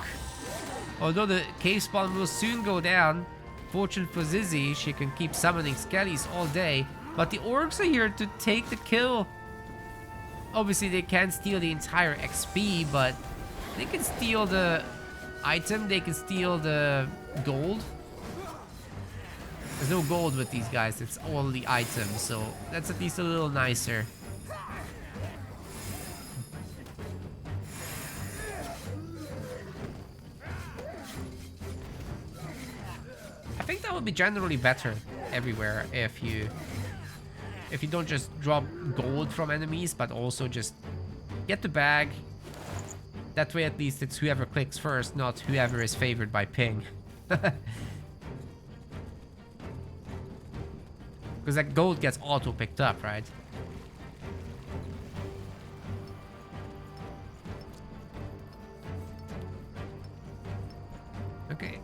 Although the cave spawn will soon go down, fortunate for Zizi, she can keep summoning skellies all day. But the orcs are here to take the kill. Obviously, they can't steal the entire XP, but they can steal the item, they can steal the gold. There's no gold with these guys, it's all the items, so that's at least a little nicer. I think that would be generally better everywhere if you don't just drop gold from enemies, but also just get the bag. That way at least it's whoever clicks first, not whoever is favored by ping. Because that gold gets auto picked up, right? Okay.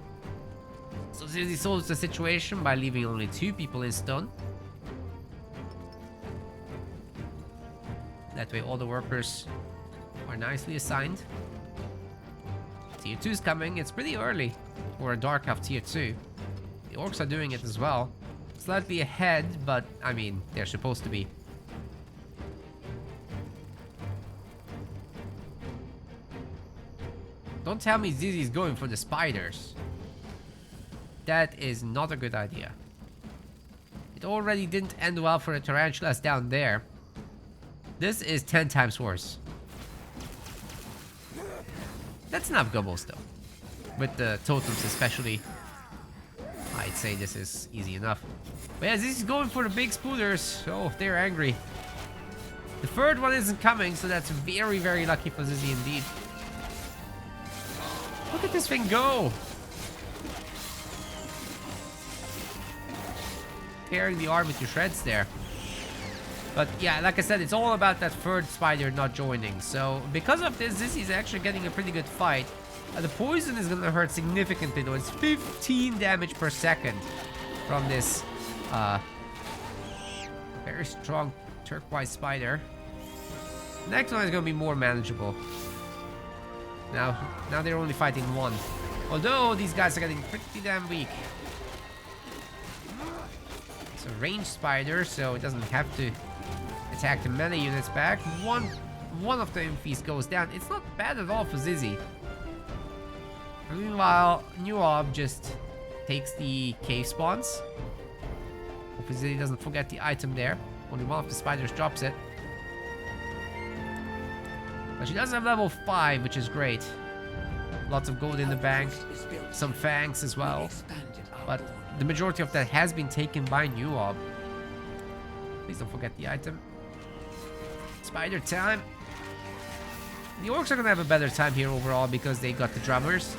So Zizi solves the situation by leaving only 2 people in stone. That way all the workers are nicely assigned. Tier 2 is coming. It's pretty early for a Dark Elf Tier 2. The orcs are doing it as well. Slightly ahead, but I mean, they're supposed to be. Don't tell me Zizi's going for the spiders. That is not a good idea. It already didn't end well for the tarantulas down there. This is 10 times worse. That's enough gobbles though. With the totems especially, I'd say this is easy enough. But yeah, this is going for the big spoolers. Oh, they're angry. The third one isn't coming, so that's very, very lucky for Zizi indeed. Look at this thing go! Tearing the army to shreds there. But yeah, like I said, it's all about that third spider not joining. So because of this, Zizi's actually getting a pretty good fight. The poison is going to hurt significantly though. It's 15 damage per second from this very strong turquoise spider. The next one is going to be more manageable. Now they're only fighting 1. Although these guys are getting pretty damn weak. It's a ranged spider, so it doesn't have to attack the melee units back. One of the MPs goes down. It's not bad at all for Zizi. Meanwhile, Newob just takes the cave spawns. Hopefully Zizi doesn't forget the item there. Only one of the spiders drops it. But she does have level 5, which is great. Lots of gold in the bank. Some fangs as well. But the majority of that has been taken by Newob. Please don't forget the item. Spider time. The orcs are gonna have a better time here overall because they got the drummers.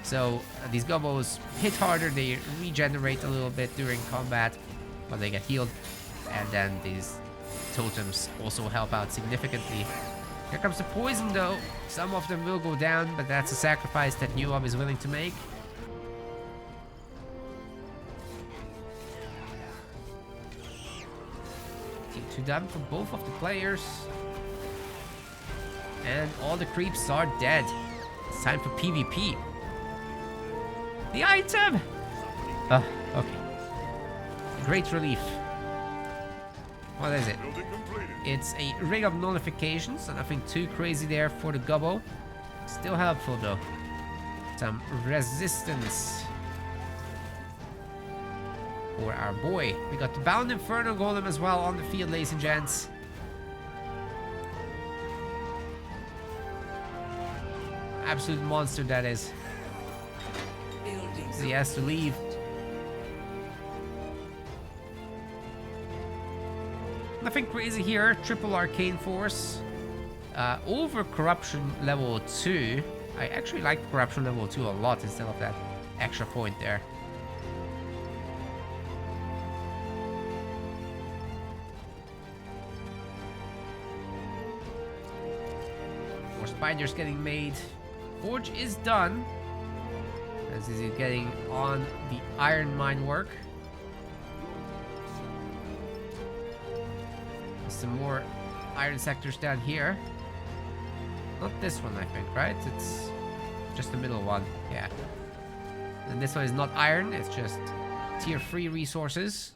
So these gobos hit harder, they regenerate a little bit during combat when they get healed. And then these totems also help out significantly. Here comes the poison though. Some of them will go down, but that's a sacrifice that Newob is willing to make. To them for both of the players. And all the creeps are dead. It's time for PvP. The item! Okay. Great relief. What is it? Building completed. It's a ring of nullifications, so nothing too crazy there for the gobbo. Still helpful though. Some resistance for our boy. We got the Bound Inferno Golem as well on the field, ladies and gents. Absolute monster that is. So he has to leave. Nothing crazy here. Triple Arcane Force. Over Corruption level 2. I actually like Corruption level 2 a lot instead of that extra point there. More spiders getting made. Forge is done. As he's getting on the iron mine work. Some more iron sectors down here. Not this one, I think, right? It's just the middle one. Yeah. And this one is not iron, it's just tier 3 resources.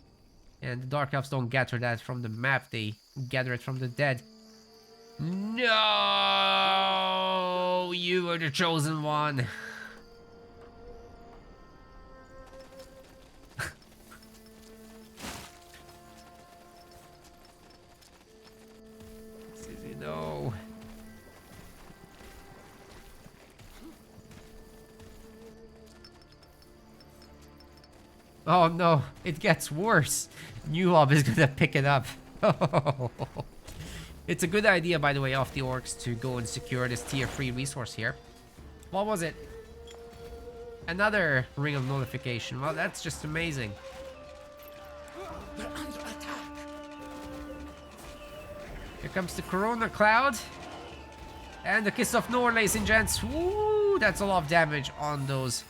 And the Dark Elves don't gather that from the map, they gather it from the dead. No! You were the chosen one. Zizi, no. Oh no, it gets worse. Newob is gonna pick it up. It's a good idea, by the way, of the orcs to go and secure this tier 3 resource here. What was it? Another ring of nullification. Well, that's just amazing. Here comes the Corona Cloud. And the Kiss of Nor, ladies and gents. Woo, that's a lot of damage on those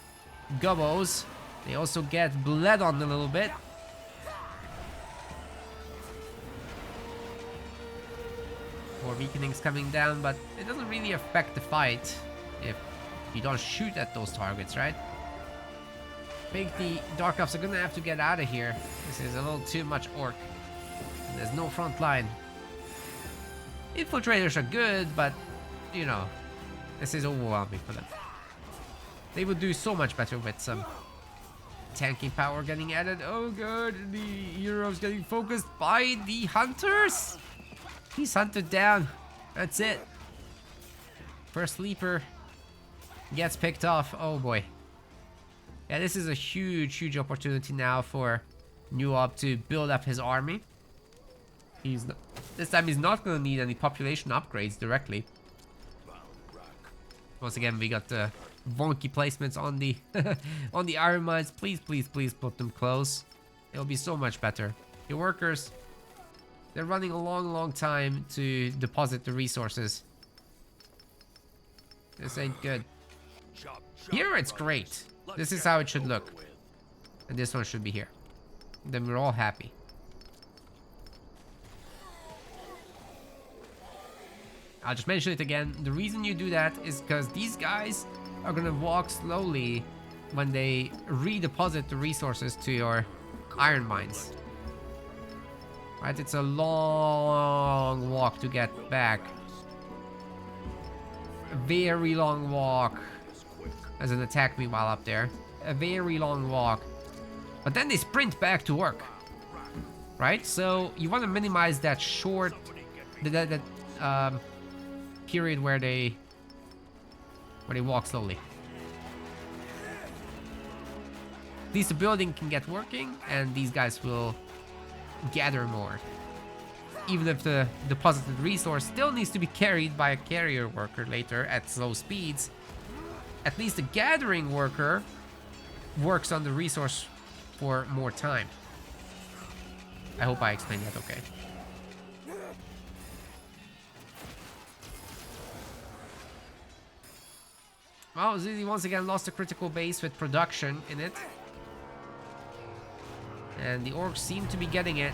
gubbos. They also get bled on a little bit. More weakenings coming down, but it doesn't really affect the fight if you don't shoot at those targets, right? I think the Dark Elves are gonna have to get out of here. This is a little too much orc. And there's no front line. Infiltrators are good, but, you know, this is overwhelming for them. They would do so much better with some tanking power getting added. Oh god, the hero's getting focused by the hunters. He's hunted down. That's it. First sleeper gets picked off. Oh boy. Yeah, this is a huge, huge opportunity now for Newob to build up his army. This time he's not going to need any population upgrades directly. Once again, we got the wonky placements on the on the iron mines. Please, please, please put them close. It'll be so much better. Your workers, they're running a long, long time to deposit the resources. This ain't good. Here it's great. This is how it should look. And this one should be here. Then we're all happy. I'll just mention it again. The reason you do that is because these guys are gonna walk slowly when they redeposit the resources to your iron mines. Right, it's a long walk to get back. A very long walk. There's an attack meanwhile up there. A very long walk. But then they sprint back to work. Right? So you want to minimize that short period where they walk slowly. At least the building can get working and these guys will gather more. Even if the deposited resource still needs to be carried by a carrier worker later at slow speeds, at least the gathering worker works on the resource for more time. I hope I explained that okay. Well, Zizi once again lost a critical base with production in it. And the orcs seem to be getting it.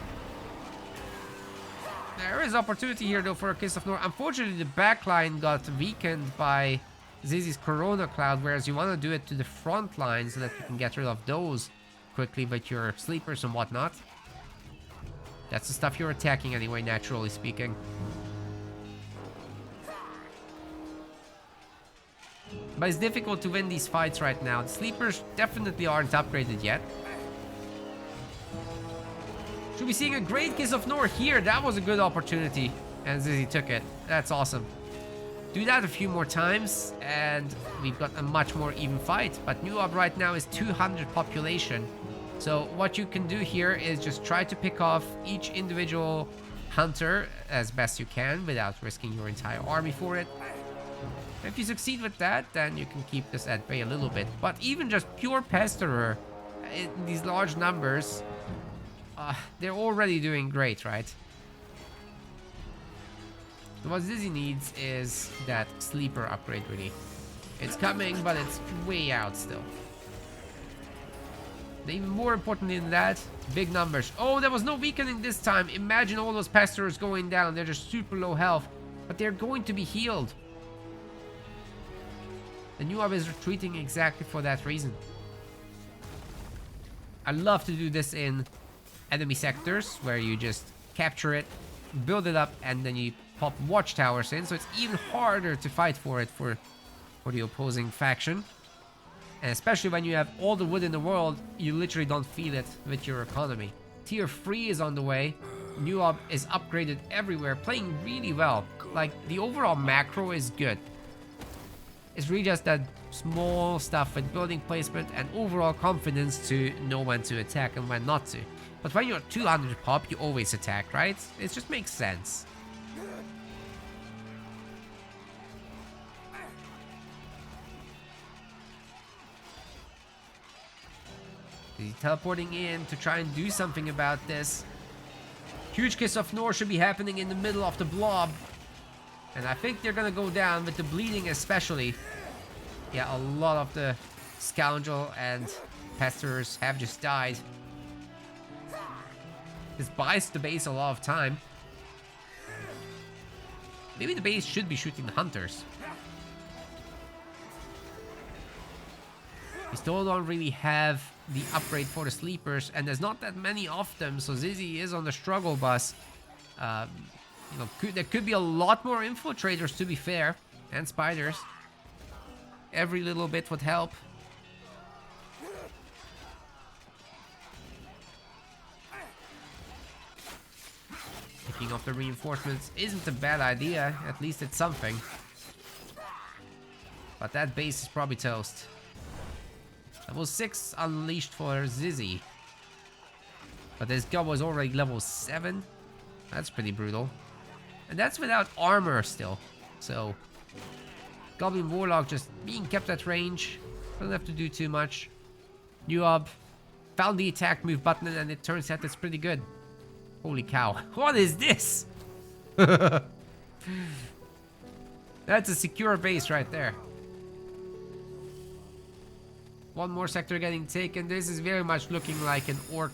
There is opportunity here though for a Kiss of Nor. Unfortunately, the backline got weakened by Zizi's Corona Cloud, whereas you want to do it to the front line so that you can get rid of those quickly with your sleepers and whatnot. That's the stuff you're attacking anyway, naturally speaking. But it's difficult to win these fights right now. The sleepers definitely aren't upgraded yet. Should be seeing a great Kiss of Nor here. That was a good opportunity. And Zizi took it. That's awesome. Do that a few more times and we've got a much more even fight. But Newob right now is 200 population. So what you can do here is just try to pick off each individual hunter as best you can without risking your entire army for it. If you succeed with that, then you can keep this at bay a little bit. But even just pure pesterer in these large numbers, they're already doing great, right? So what Zizi needs is that sleeper upgrade, really. It's coming, but it's way out still. Even more importantly than that, big numbers. Oh, there was no weakening this time. Imagine all those pesterers going down. They're just super low health, but they're going to be healed. The Newob is retreating exactly for that reason. I love to do this in enemy sectors where you just capture it, build it up, and then you pop watchtowers in, so it's even harder to fight for it for the opposing faction. And especially when you have all the wood in the world, you literally don't feel it with your economy. Tier 3 is on the way. Newob is upgraded everywhere, playing really well. Like, the overall macro is good. It's really just that small stuff with building placement and overall confidence to know when to attack and when not to. But when you're 200 pop, you always attack, right? It just makes sense. He's teleporting in to try and do something about this. Huge Kiss of Nor should be happening in the middle of the blob. And I think they're gonna go down with the bleeding especially. Yeah, a lot of the scoundrel and pesterers have just died. This buys the base a lot of time. Maybe the base should be shooting the hunters. We still don't really have the upgrade for the sleepers, and there's not that many of them, so Zizi is on the struggle bus. You know, there could be a lot more infiltrators, to be fair, and spiders. Every little bit would help. Picking up the reinforcements isn't a bad idea, at least it's something. But that base is probably toast. Level 6 unleashed for Zizi. But this guy was already level 7. That's pretty brutal. And that's without armor still. So, Goblin Warlock just being kept at range. Doesn't have to do too much. Newob found the attack move button and it turns out it's pretty good. Holy cow. What is this? That's a secure base right there. One more sector getting taken. This is very much looking like an orc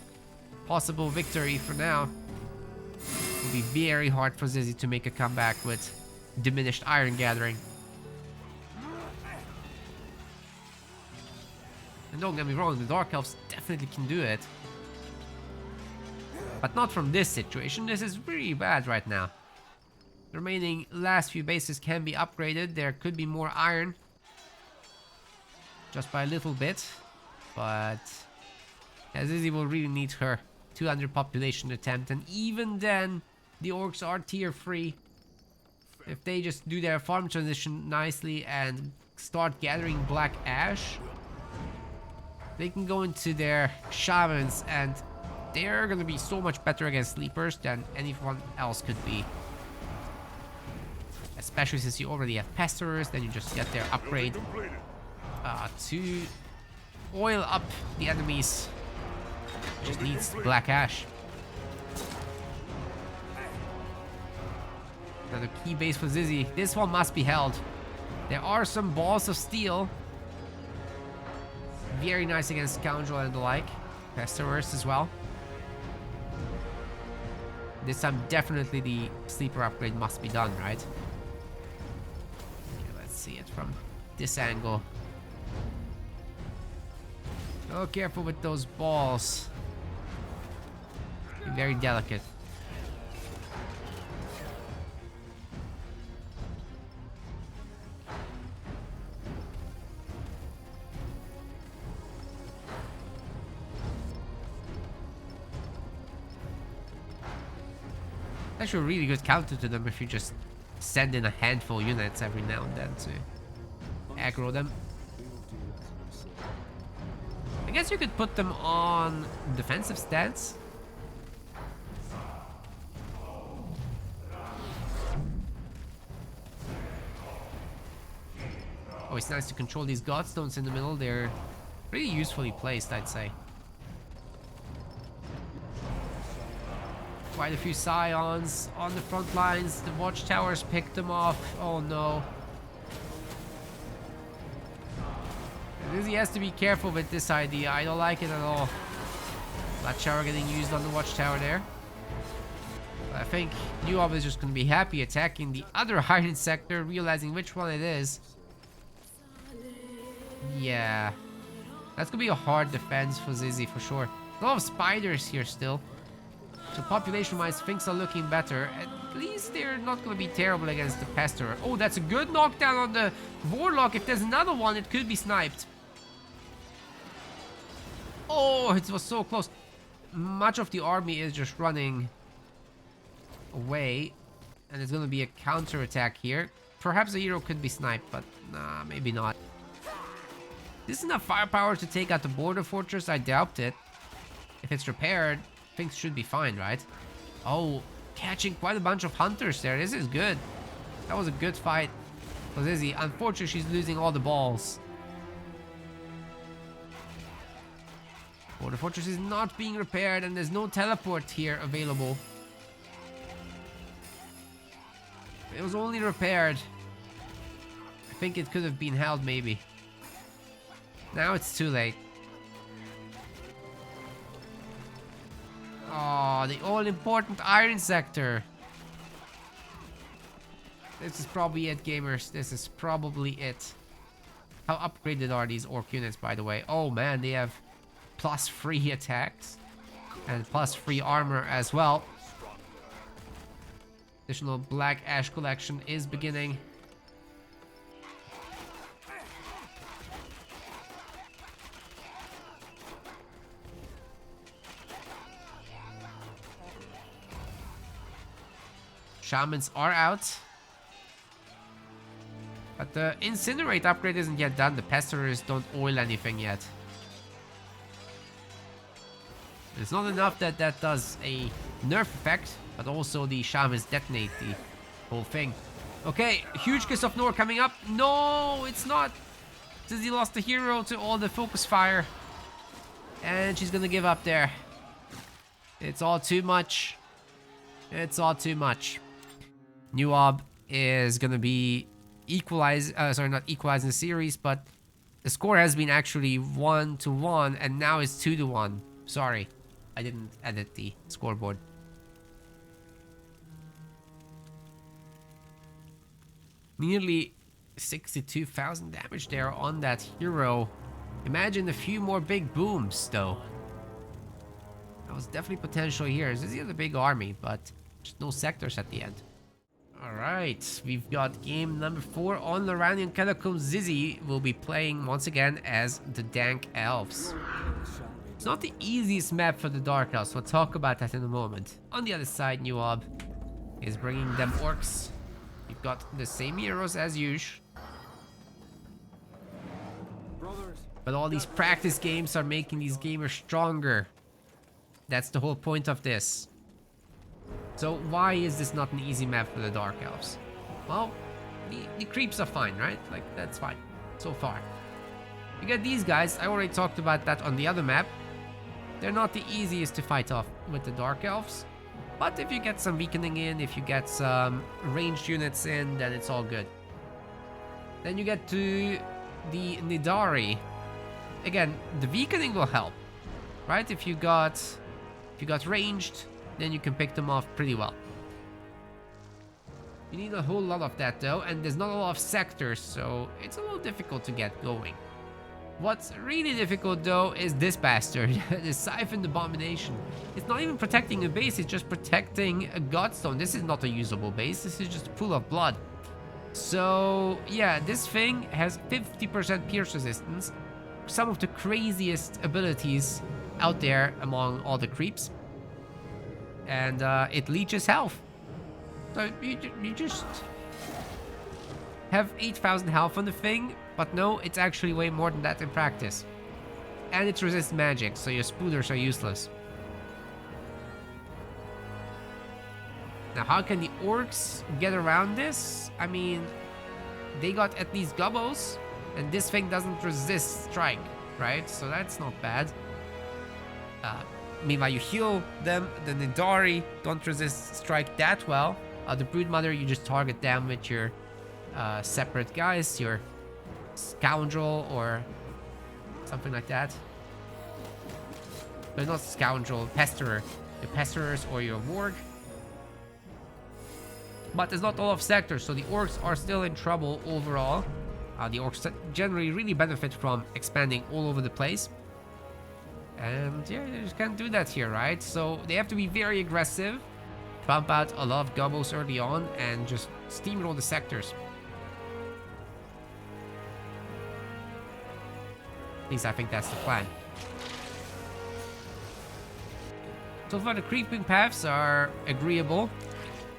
possible victory for now. It will be very hard for Zizi to make a comeback with diminished iron gathering. And don't get me wrong, the Dark Elves definitely can do it. But not from this situation. This is really bad right now. The remaining last few bases can be upgraded. There could be more iron. Just by a little bit. But yeah, Zizi will really need her 200 population attempt. And even then, the orcs are tier 3. If they just do their farm transition nicely and start gathering black ash, they can go into their shamans and they're gonna be so much better against sleepers than anyone else could be. Especially since you already have pesterers, then you just get their upgrade to oil up the enemies. Just needs black ash. Another key base for Zizi. This one must be held. There are some balls of steel. Very nice against Scoundrel and the like. Pesterers as well. This time definitely the sleeper upgrade must be done, right? Okay, let's see it from this angle. Oh, careful with those balls. Be very delicate. That's a really good counter to them if you just send in a handful of units every now and then to aggro them. I guess you could put them on defensive stance. Oh, it's nice to control these godstones in the middle. They're pretty usefully placed, I'd say. Quite a few scions on the front lines. The watchtowers picked them off. Oh no. Zizi has to be careful with this idea. I don't like it at all. Watchtower getting used on the watchtower there. I think Newob is just going to be happy attacking the other iron sector, realizing which one it is. Yeah. That's going to be a hard defense for Zizi for sure. A lot of spiders here still. So population-wise, things are looking better. At least they're not going to be terrible against the Pester. Oh, that's a good knockdown on the Warlock. If there's another one, it could be sniped. Oh, it was so close. Much of the army is just running away. And there's going to be a counter-attack here. Perhaps a hero could be sniped, but nah, maybe not. This is enough firepower to take out the border fortress? I doubt it. If it's repaired, things should be fine, right? Oh, catching quite a bunch of hunters there. This is good. That was a good fight for Zizi. Unfortunately, she's losing all the balls. Border fortress is not being repaired, and there's no teleport here available. It was only repaired. I think it could have been held, maybe. Now it's too late. Oh, the all-important iron sector. This is probably it, gamers. This is probably it. How upgraded are these orc units, by the way? Oh man, they have +3 attacks and +3 armor as well. Additional Black Ash collection is beginning. Shamans are out. But the Incinerate upgrade isn't yet done. The Pesterers don't oil anything yet. It's not enough that that does a nerf effect, but also the Shamans detonate the whole thing. Okay, huge Kiss of Nor coming up. No, it's not. Zizi lost the hero to all the focus fire. And she's gonna give up there. It's all too much. It's all too much. Newob is gonna be not equalizing the series, but the score has been actually 1-1, and now it's 2-1. Sorry, I didn't edit the scoreboard. Nearly 62,000 damage there on that hero. Imagine a few more big booms, though. That was definitely potential here. This is a big army, but just no sectors at the end. Alright, we've got game number 4 on Loranian Catacombs. Zizi will be playing once again as the Dank Elves. It's not the easiest map for the Dark Elves, we'll talk about that in a moment. On the other side, Newob is bringing them orcs. You've got the same heroes as usual. But all these practice games are making these gamers stronger. That's the whole point of this. So why is this not an easy map for the Dark Elves? Well, the creeps are fine, right? Like, that's fine. So far. You get these guys, I already talked about that on the other map. They're not the easiest to fight off with the Dark Elves. But if you get some weakening in, if you get some ranged units in, then it's all good. Then you get to the Nidari. Again, the weakening will help, right? If you got ranged, then you can pick them off pretty well. You need a whole lot of that though, and there's not a lot of sectors, so it's a little difficult to get going. What's really difficult though is this bastard, the Siphoned Abomination. It's not even protecting a base, it's just protecting a Godstone. This is not a usable base, this is just a pool of blood. So yeah, this thing has 50% pierce resistance. Some of the craziest abilities out there among all the creeps. And it leeches health. So you just have 8,000 health on the thing, but no, it's actually way more than that in practice. And it resists magic, so your spooters are useless. Now, how can the orcs get around this? I mean, they got at least gobos, and this thing doesn't resist strike, right? So that's not bad. Meanwhile, you heal them, the Nidari don't resist strike that well. The Broodmother, you just target them with your separate guys, your Scoundrel or something like that. But not Scoundrel, Pesterer. Your Pesterers or your Warg. But it's not all of sectors, so the orcs are still in trouble overall. The orcs generally really benefit from expanding all over the place. And yeah, they just can't do that here, right? So they have to be very aggressive, pump out a lot of gobos early on, and just steamroll the sectors. At least I think that's the plan. So far the creeping paths are agreeable.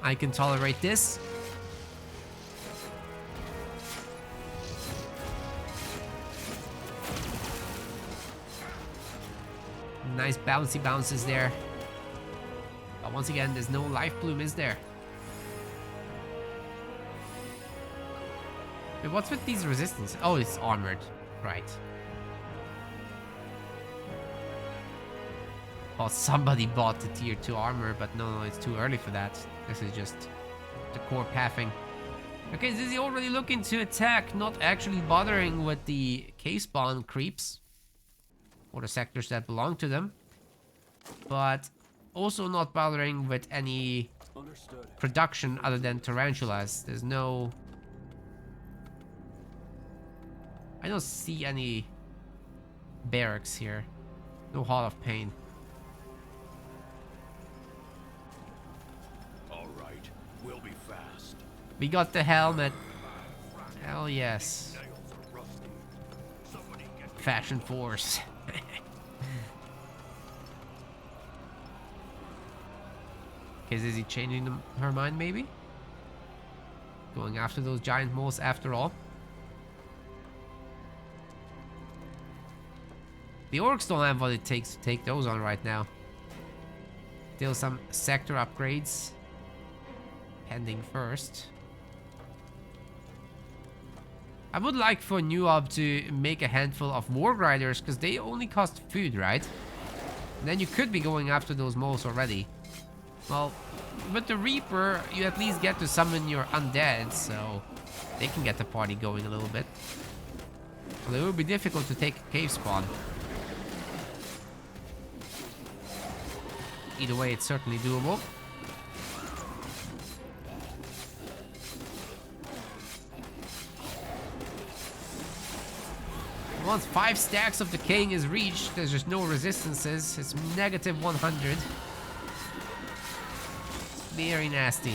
I can tolerate this. Nice bouncy bounces there. But once again, there's no life bloom, is there? Wait, what's with these resistance? Oh, it's armored. Right. Oh, somebody bought the tier 2 armor, but no, it's too early for that. This is just the core pathing. Okay, Zizi already looking to attack, not actually bothering with the cave spawn creeps. Or the sectors that belong to them. But also not bothering with any production other than tarantulas. There's no... I don't see any barracks here. No Hall of Pain. Alright, we'll be fast. We got the helmet. Hell yes. Fashion Force. Okay, is he changing her mind maybe? Going after those giant moles after all. The orcs don't have what it takes to take those on right now. Still some sector upgrades pending first. I would like for Newob to make a handful of Warg Riders, because they only cost food, right? And then you could be going after those moles already. Well, with the Reaper, you at least get to summon your undead, so they can get the party going a little bit. Well, it will be difficult to take a cave spawn. Either way, it's certainly doable. Once 5 stacks of decaying is reached, there's just no resistances. It's negative 100. Very nasty.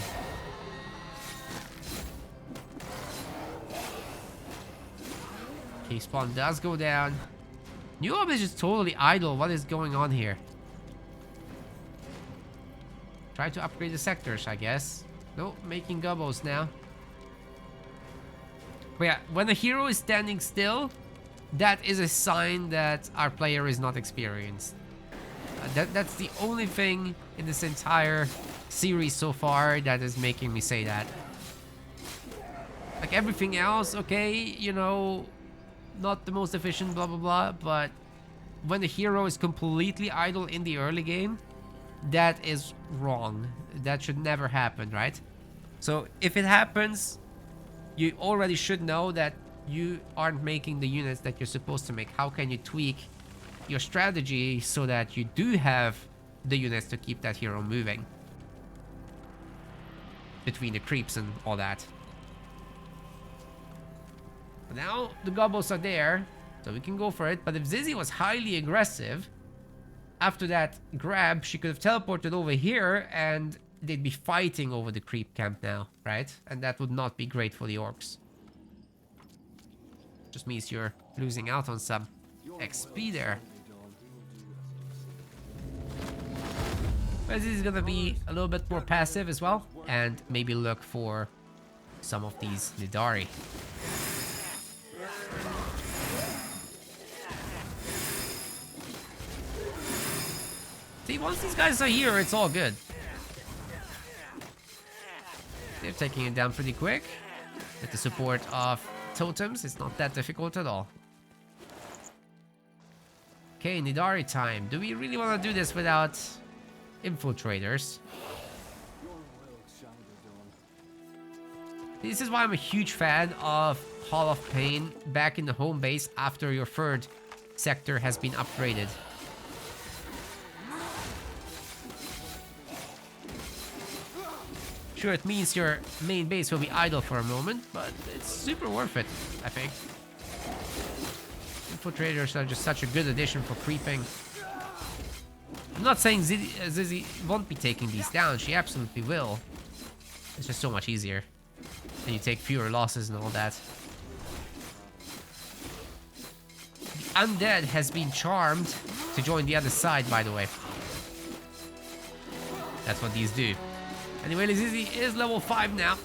Okay, spawn does go down. Newob is just totally idle. What is going on here? Try to upgrade the sectors, I guess. No, making gobos now. But yeah, when a hero is standing still, that is a sign that our player is not experienced. That's the only thing in this entire series so far that is making me say that. Like everything else, okay, you know, not the most efficient, blah blah blah, but when the hero is completely idle in the early game, that is wrong. That should never happen, right? So if it happens, you already should know that you aren't making the units that you're supposed to make. How can you tweak your strategy so that you do have the units to keep that hero moving between the creeps and all that? But now the gobos are there, so we can go for it. But if Zizi was highly aggressive, after that grab, she could have teleported over here and they'd be fighting over the creep camp now, right? And that would not be great for the orcs. Just means you're losing out on some XP there. But this is gonna be a little bit more passive as well. and maybe look for some of these Nidari. See, once these guys are here, it's all good. They're taking it down pretty quick. With the support of totems, it's not that difficult at all. Okay, Nidari time. Do we really want to do this without infiltrators? Your will shall be done. This is why I'm a huge fan of Hall of Pain back in the home base after your third sector has been upgraded. Sure, it means your main base will be idle for a moment, but it's super worth it, I think. Infiltrators are just such a good addition for creeping. I'm not saying Zizi won't be taking these down, she absolutely will. It's just so much easier. And you take fewer losses and all that. The undead has been charmed to join the other side, by the way. That's what these do. Anyway, Zizi is level 5 now.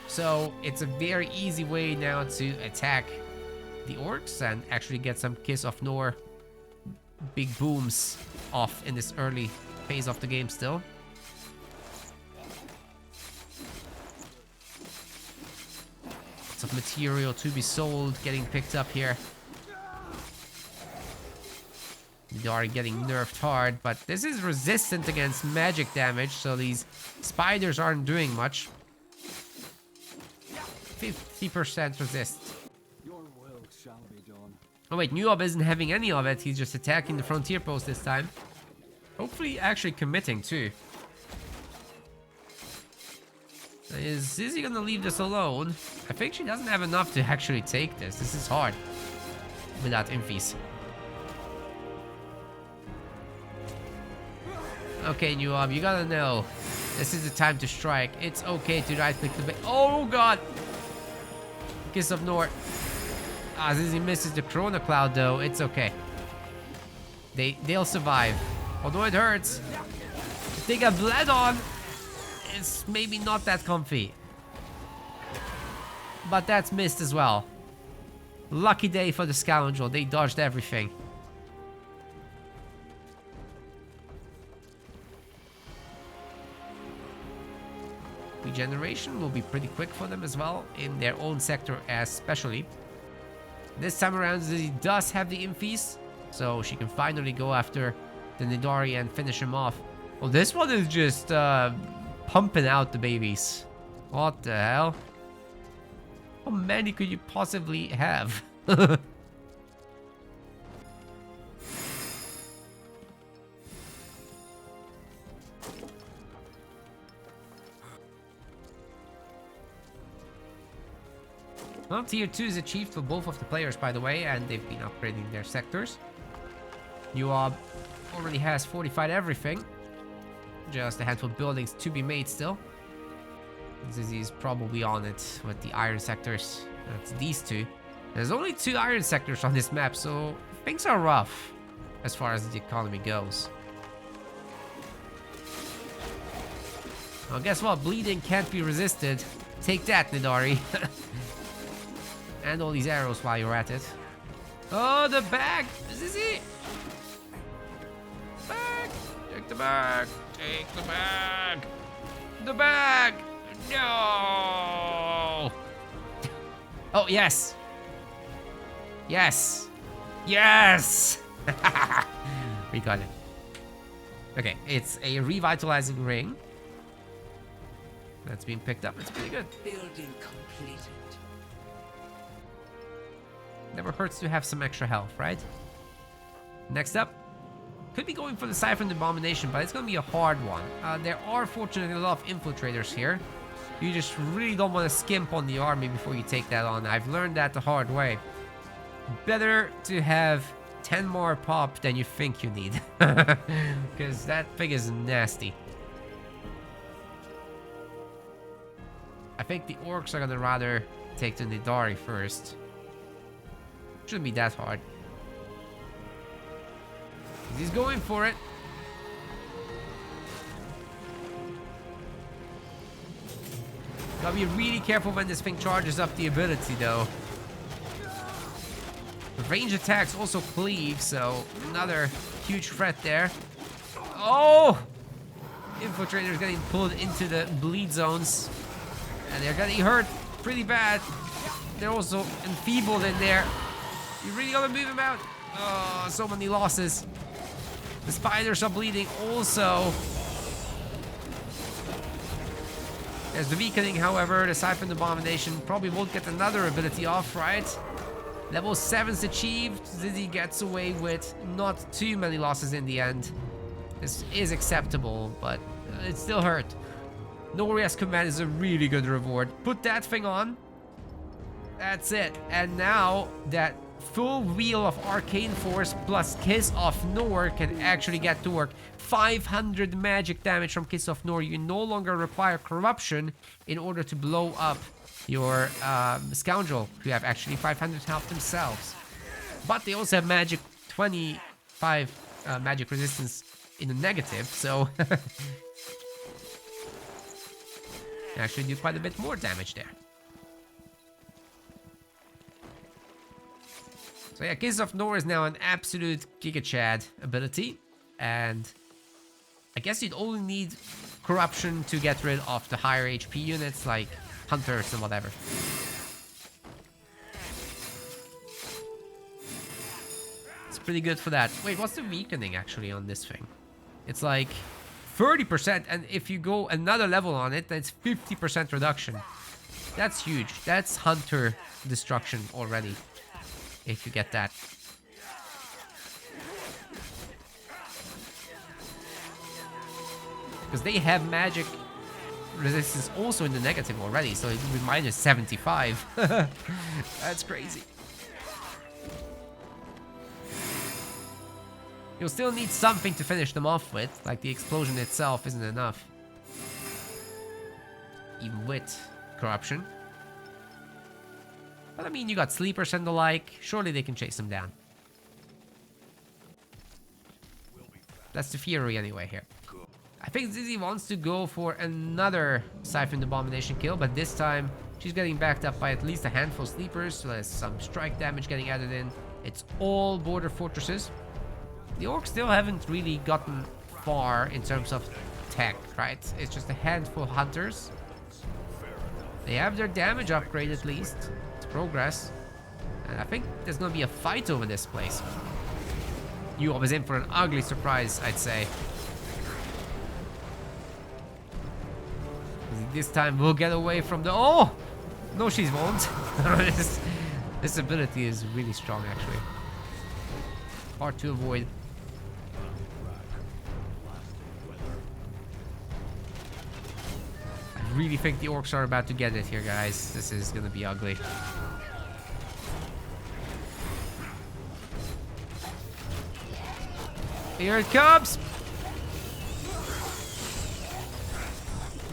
So it's a very easy way now to attack the orcs and actually get some Kiss of Nor big booms off in this early phase of the game still. Lots of material to be sold, getting picked up here. They are getting nerfed hard, but this is resistant against magic damage, so these spiders aren't doing much. 50% resist. Your will shall be done. Oh wait, Newob isn't having any of it. He's just attacking the frontier post this time. Hopefully actually committing too. Is Zizi gonna leave this alone? I think she doesn't have enough to actually take this. This is hard without infies. Okay, Newob, you gotta know. This is the time to strike. It's okay to right-click the base. Oh, God! Kiss of Nor. Ah, Zizi misses the Corona Cloud, though. It's okay. They'll survive. Although it hurts. If they get bled on, it's maybe not that comfy. But that's missed as well. Lucky day for the Scoundrel. They dodged everything. Regeneration will be pretty quick for them as well, in their own sector especially. This time around, Zizi does have the infies, so she can finally go after the Nidari and finish him off. Well, this one is just pumping out the babies. What the hell? How many could you possibly have? Well, tier 2 is achieved for both of the players, by the way, and they've been upgrading their sectors. Newob already has fortified everything. Just a handful of buildings to be made still. Zizi is probably on it with the iron sectors. That's these two. There's only 2 iron sectors on this map, so things are rough as far as the economy goes. Well, guess what? Bleeding can't be resisted. Take that, Nidari. And all these arrows while you're at it. Oh, the bag! Zizi! Bag! Take the bag! Take the bag! The bag! No! Oh, yes! Yes! Yes! We got it. Okay, it's a revitalizing ring. That's being picked up. It's pretty good. Building completed. Never hurts to have some extra health, right? Next up, could be going for the Siphoned Abomination, but it's going to be a hard one. There are fortunately a lot of infiltrators here. You just really don't want to skimp on the army before you take that on. I've learned that the hard way. Better to have 10 more pop than you think you need. Because that thing is nasty. I think the orcs are going to rather take the Nidari first. Shouldn't be that hard. He's going for it. Gotta be really careful when this thing charges up the ability, though. The range attacks also cleave, so another huge threat there. Oh! Infiltrators getting pulled into the bleed zones. And they're getting hurt pretty bad. They're also enfeebled in there. You really gotta move them out. Oh, so many losses. The spiders are bleeding also. There's the weakening, however. The Siphon Abomination probably won't get another ability off, right? Level 7's achieved. Zizi gets away with not too many losses in the end. This is acceptable, but it still hurt. Noria's command is a really good reward. Put that thing on. That's it. And now that full wheel of Arcane Force plus Kiss of Nor can actually get to work. 500 magic damage from Kiss of Nor. You no longer require Corruption in order to blow up your Scoundrel, who have actually 500 health themselves. But they also have magic 25 magic resistance in the negative, so actually do quite a bit more damage there. So yeah, Kiss of Nor is now an absolute Giga Chad ability, and I guess you'd only need Corruption to get rid of the higher HP units like Hunters and whatever. It's pretty good for that. Wait, what's the weakening actually on this thing? It's like 30%, and if you go another level on it, then it's 50% reduction. That's huge. That's Hunter destruction already, if you get that. Because they have magic resistance also in the negative already, so it will be minus 75. That's crazy. You'll still need something to finish them off with, like the explosion itself isn't enough. Even with Corruption. But I mean, you got Sleepers and the like, surely they can chase them down. That's the theory anyway here. I think Zizi wants to go for another Siphon Abomination kill, but this time she's getting backed up by at least a handful of Sleepers, so there's some strike damage getting added in. It's all border fortresses. The orcs still haven't really gotten far in terms of tech, right? It's just a handful of hunters. They have their damage upgrade at least. It's progress. And I think there's gonna be a fight over this place. Newob is in for an ugly surprise, I'd say. This time we'll get away from the... Oh! No, she won't. This ability is really strong, actually. Hard to avoid. I really think the orcs are about to get it here, guys. This is gonna be ugly. Here it comes!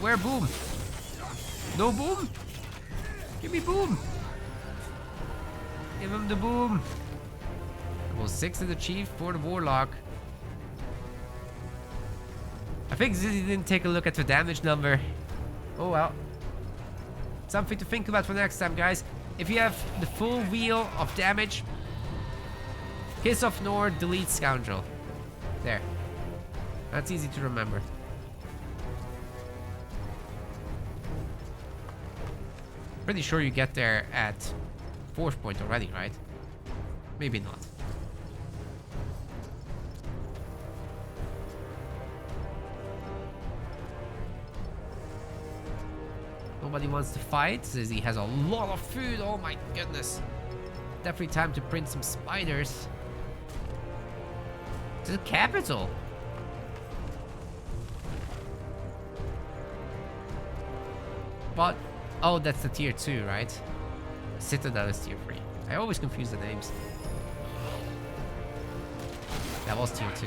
Where boom? No boom? Give me boom! Give him the boom! Level 6 is achieved for the Warlock. I think Zizi didn't take a look at the damage number. Oh well. Something to think about for next time, guys. If you have the full wheel of damage, Kiss of Nor, delete Scoundrel. There. That's easy to remember. Pretty sure you get there at 4th point already, right? Maybe not. Nobody wants to fight. Zizi has a lot of food. Oh my goodness. Definitely time to print some spiders. To the capital. But, oh, that's the tier 2, right? Citadel is tier 3. I always confuse the names. That was tier 2.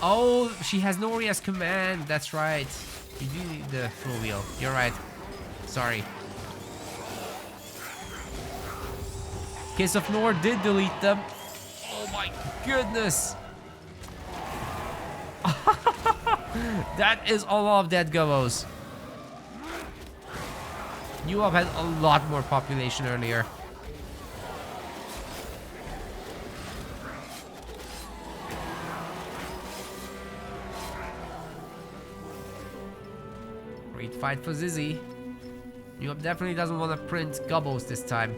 Oh, she has Noria's command. That's right. You do need the full wheel. You're right. Sorry. Kiss of Nor did delete them. Oh my goodness. That is a lot of dead gobos. Newob had a lot more population earlier. Great fight for Zizi. Newob definitely doesn't want to print gobos this time.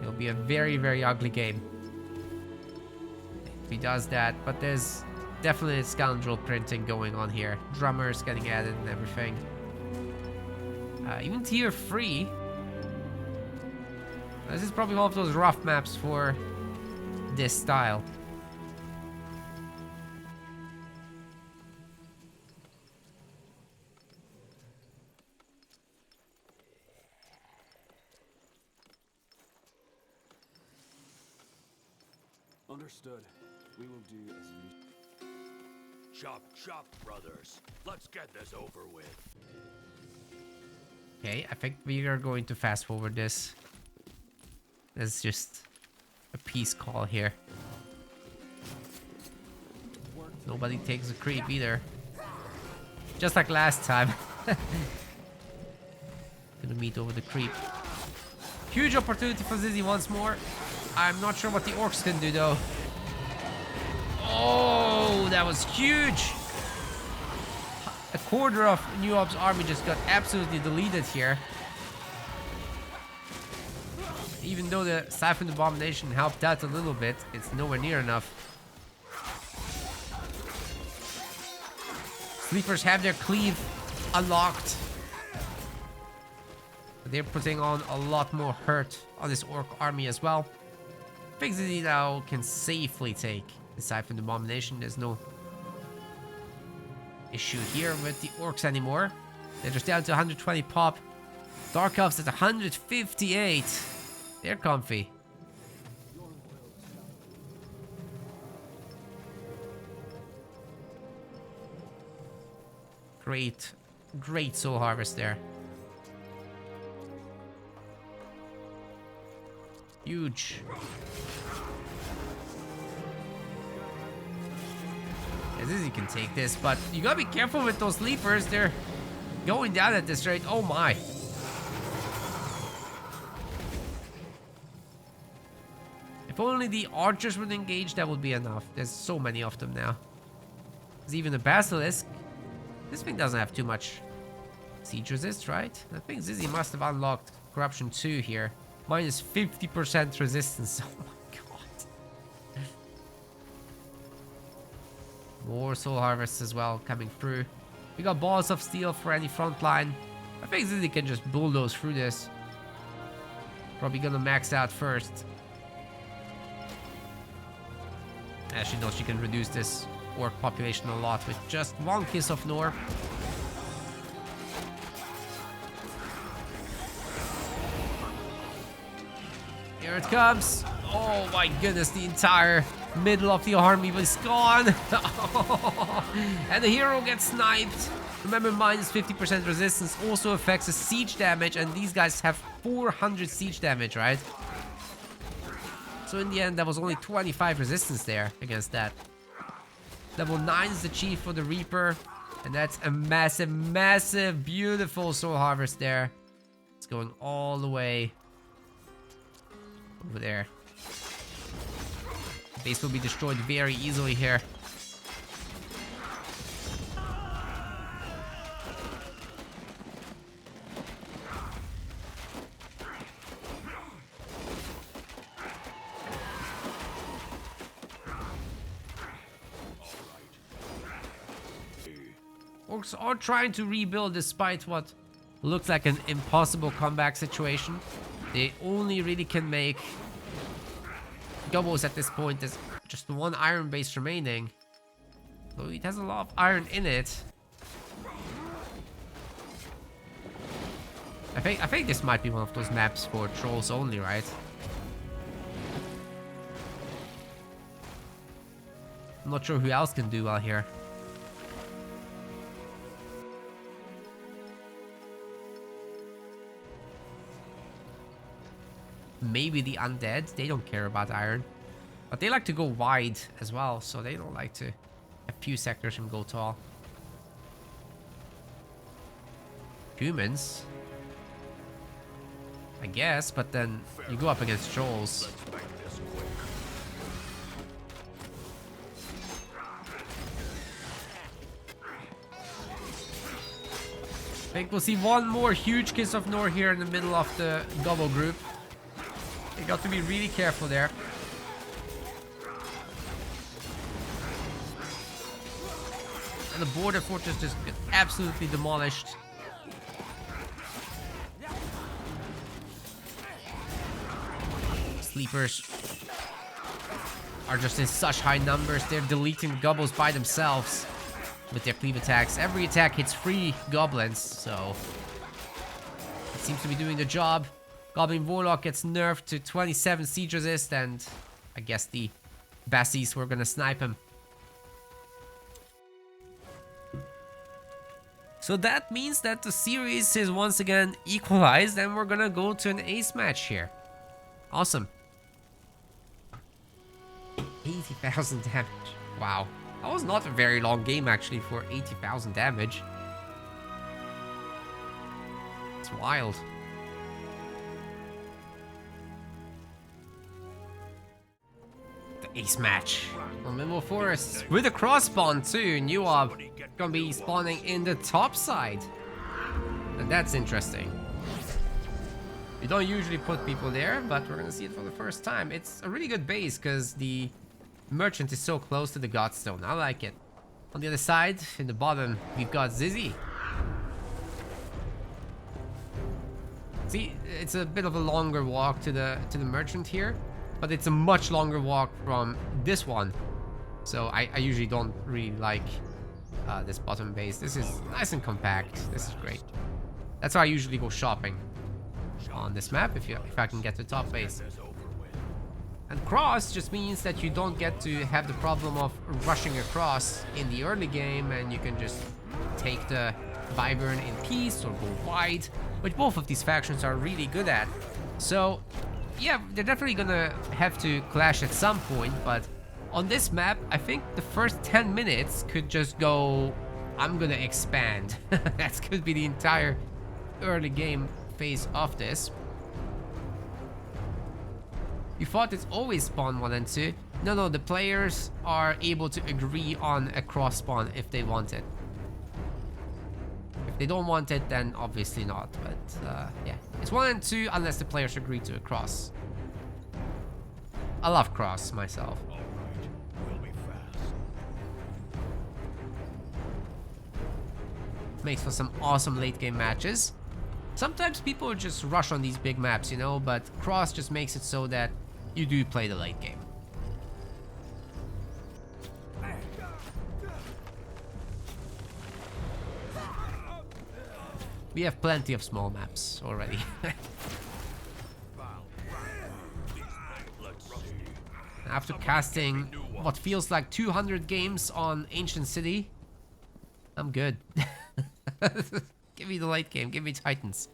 It'll be a very, very ugly game if he does that, but there's definitely scoundrel printing going on here. Drummers getting added and everything. Even tier 3. This is probably one of those rough maps for this style. Understood. We will do as you... Chop, chop, brothers. Let's get this over with. Okay, I think we are going to fast forward this. It's just a peace call here. Nobody takes a creep either. Just like last time. Gonna meet over the creep. Huge opportunity for Zizi once more. I'm not sure what the orcs can do though. Oh, that was huge. A quarter of Newob's army just got absolutely deleted here. Even though the Siphon Abomination helped out a little bit, it's nowhere near enough. Sleepers have their cleave unlocked. But they're putting on a lot more hurt on this orc army as well. Big Zizi now can safely take the Siphon Abomination. There's no issue here with the orcs anymore. They're just down to 120 pop. Dark Elves at 158. They're comfy. Great, great soul harvest there. Huge. Zizi can take this, but you gotta be careful with those leapers. They're going down at this rate. Oh my. If only the archers would engage, that would be enough. There's so many of them now. There's even a basilisk. This thing doesn't have too much siege resist, right? I think Zizi must have unlocked corruption 2 here. Minus 50% resistance. Oh my god. More soul harvests as well coming through. We got balls of steel for any front line. I think Zizi can just bulldoze through this. Probably gonna max out first. Actually, no, she can reduce this orc population a lot with just one kiss of Nor. Here it comes. Oh my goodness, the entire middle of the army was gone. And the hero gets sniped. Remember, minus 50% resistance also affects the siege damage, and these guys have 400 siege damage, right? So in the end, there was only 25 resistance there against that. Level 9 is the chief for the Reaper, and that's a massive, massive, beautiful soul harvest there. It's going all the way over there. The base will be destroyed very easily here. Orcs are trying to rebuild despite what looks like an impossible comeback situation. They only really can make gobos at this point. There's just one iron base remaining. Though it has a lot of iron in it. I think this might be one of those maps for trolls only, right? I'm not sure who else can do well here. Maybe the undead, they don't care about iron. But they like to go wide as well, so they don't like to a few sectors from Gotal. Humans, I guess, but then you go up against trolls. I think we'll see one more huge Kiss of Nor here in the middle of the Gobble group. You got to be really careful there. And the border fortress just got absolutely demolished. Sleepers are just in such high numbers. They're deleting the gobbles by themselves with their cleave attacks. Every attack hits 3 goblins, so it seems to be doing the job. Goblin Warlock gets nerfed to 27 siege resist, and I guess the Bassies were gonna snipe him. So that means that the series is once again equalized, and we're gonna go to an ace match here. Awesome. 80,000 damage. Wow. That was not a very long game actually for 80,000 damage. It's wild. The ace match on Mimble Forest with a cross spawn too. Newob gonna be spawning in the top side. And that's interesting. You don't usually put people there, but we're gonna see it for the first time. It's a really good base because the merchant is so close to the Godstone. I like it. On the other side, in the bottom, we've got Zizi. See, it's a bit of a longer walk to the merchant here, but it's a much longer walk from this one. So I usually don't really like this bottom base. This is nice and compact. This is great. That's how I usually go shopping on this map if I can get to top base. And cross just means that you don't get to have the problem of rushing across in the early game, and you can just take the Wyvern in peace or go wide, which both of these factions are really good at. So yeah, they're definitely gonna have to clash at some point, but on this map I think the first 10 minutes could just go, I'm gonna expand. That could be the entire early game phase of this. You thought it's always spawn 1 and 2. No, the players are able to agree on a cross spawn if they want it. If they don't want it, then obviously not. But yeah, it's 1 and 2 unless the players agree to a cross. I love cross myself. Makes for some awesome late game matches. Sometimes people just rush on these big maps, you know, but cross just makes it so that you do play the late game. We have plenty of small maps already. After casting what feels like 200 games on Ancient City, I'm good. Give me the late game, give me Titans.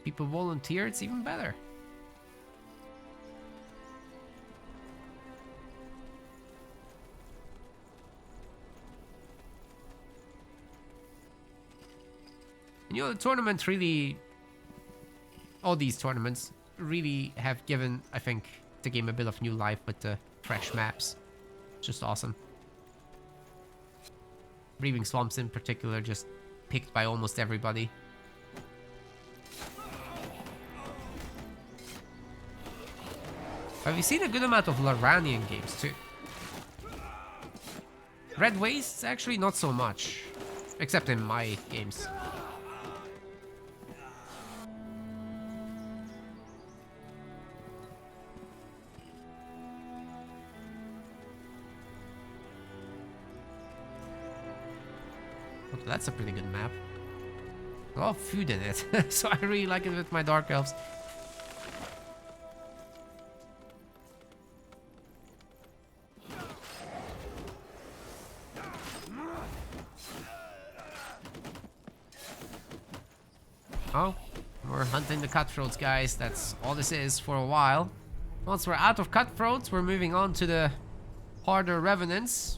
People volunteer, it's even better. And, you know, the tournament really, all these tournaments really have given, I think, the game a bit of new life with the fresh maps. Just awesome. Breathing Swamps in particular, just picked by almost everybody. Have you seen a good amount of Laranian games too? Red Wastes, actually not so much. Except in my games. Oh, that's a pretty good map. A lot of food in it, so I really like it with my Dark Elves. Oh, we're hunting the cutthroats, guys. That's all this is for a while. Once we're out of cutthroats, we're moving on to the harder revenants.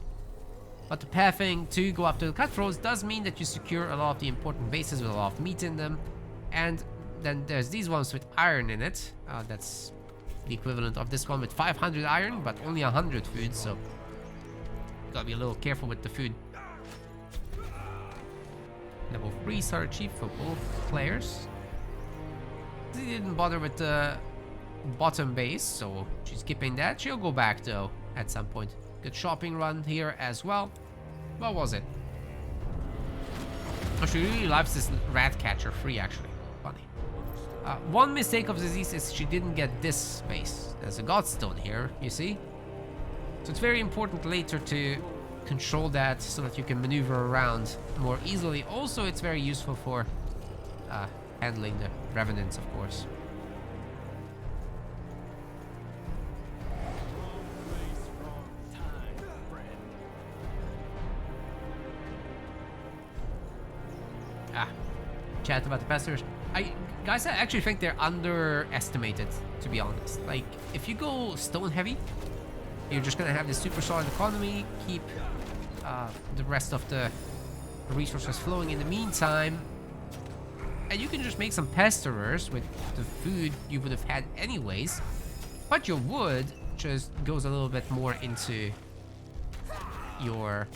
But the pathing to go after the cutthroats does mean that you secure a lot of the important bases with a lot of meat in them. And then there's these ones with iron in it. That's the equivalent of this one with 500 iron, but only 100 food, so gotta be a little careful with the food. Level 3 starter chief for both players. She didn't bother with the bottom base, so she's skipping that. She'll go back though at some point. Good shopping run here as well. What was it? Oh, she really likes this rat catcher free, actually. Funny. One mistake of Zizi is she didn't get this space. There's a godstone here, you see? So it's very important later to control that so that you can maneuver around more easily. Also, it's very useful for handling the revenants, of course. Chat about the pesters. Guys, I actually think they're underestimated, to be honest. Like, if you go stone heavy, you're just gonna have this super solid economy, keep the rest of the resources flowing in the meantime, and you can just make some pesterers with the food you would have had anyways, but your wood just goes a little bit more into your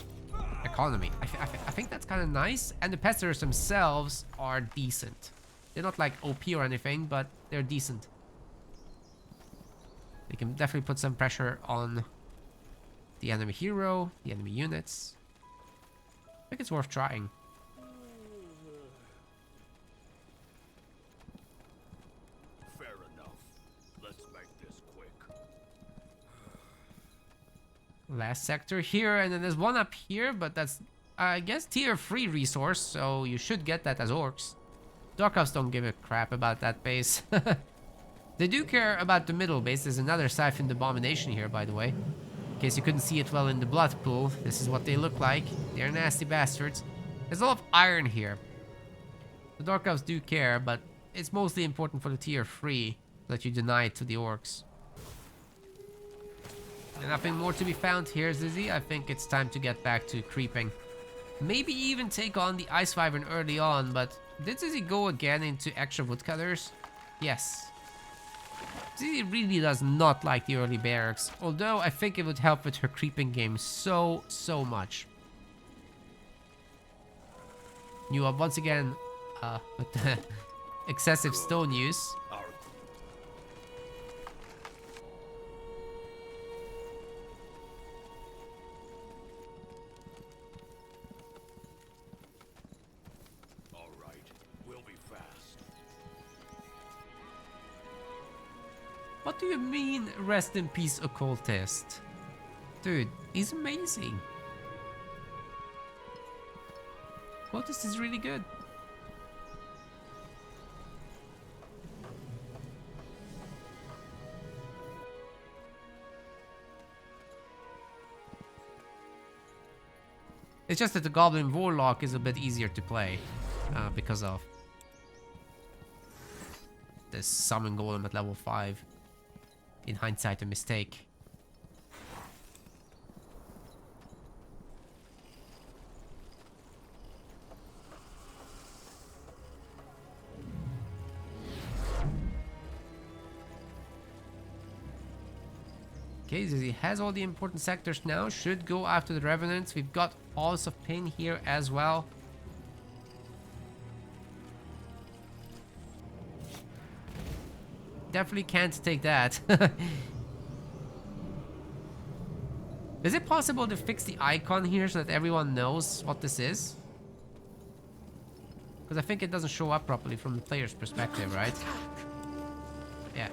economy. I think that's kind of nice, and the pesterers themselves are decent. They're not like OP or anything, but they're decent. They can definitely put some pressure on the enemy hero, the enemy units. I think it's worth trying. Fair enough. Let's make this quick. Last sector here, and then there's one up here, but that's, I guess, tier 3 resource, so you should get that as orcs. Dark Elves don't give a crap about that base. They do care about the middle base. There's another Siphoned Abomination here, by the way. In case you couldn't see it well in the blood pool, this is what they look like. They're nasty bastards. There's a lot of iron here. The Dark Elves do care, but it's mostly important for the tier 3 that you deny it to the orcs. And nothing more to be found here, Zizi. I think it's time to get back to creeping. Maybe even take on the Ice Wyvern early on, but did Zizi go again into extra woodcutters? Yes. Zizi really does not like the early barracks, although I think it would help with her creeping game so much. Newob once again with the excessive stone use. What do you mean, rest in peace, occultist? Dude, he's amazing. Occultist is really good. It's just that the Goblin Warlock is a bit easier to play because of this Summon Golem at level 5. In hindsight, a mistake. Okay, Zizi has all the important sectors now. Should go after the Revenants. We've got Halls of Pain here as well. Definitely can't take that. Is it possible to fix the icon here so that everyone knows what this is? Because I think it doesn't show up properly from the player's perspective, right? Yeah.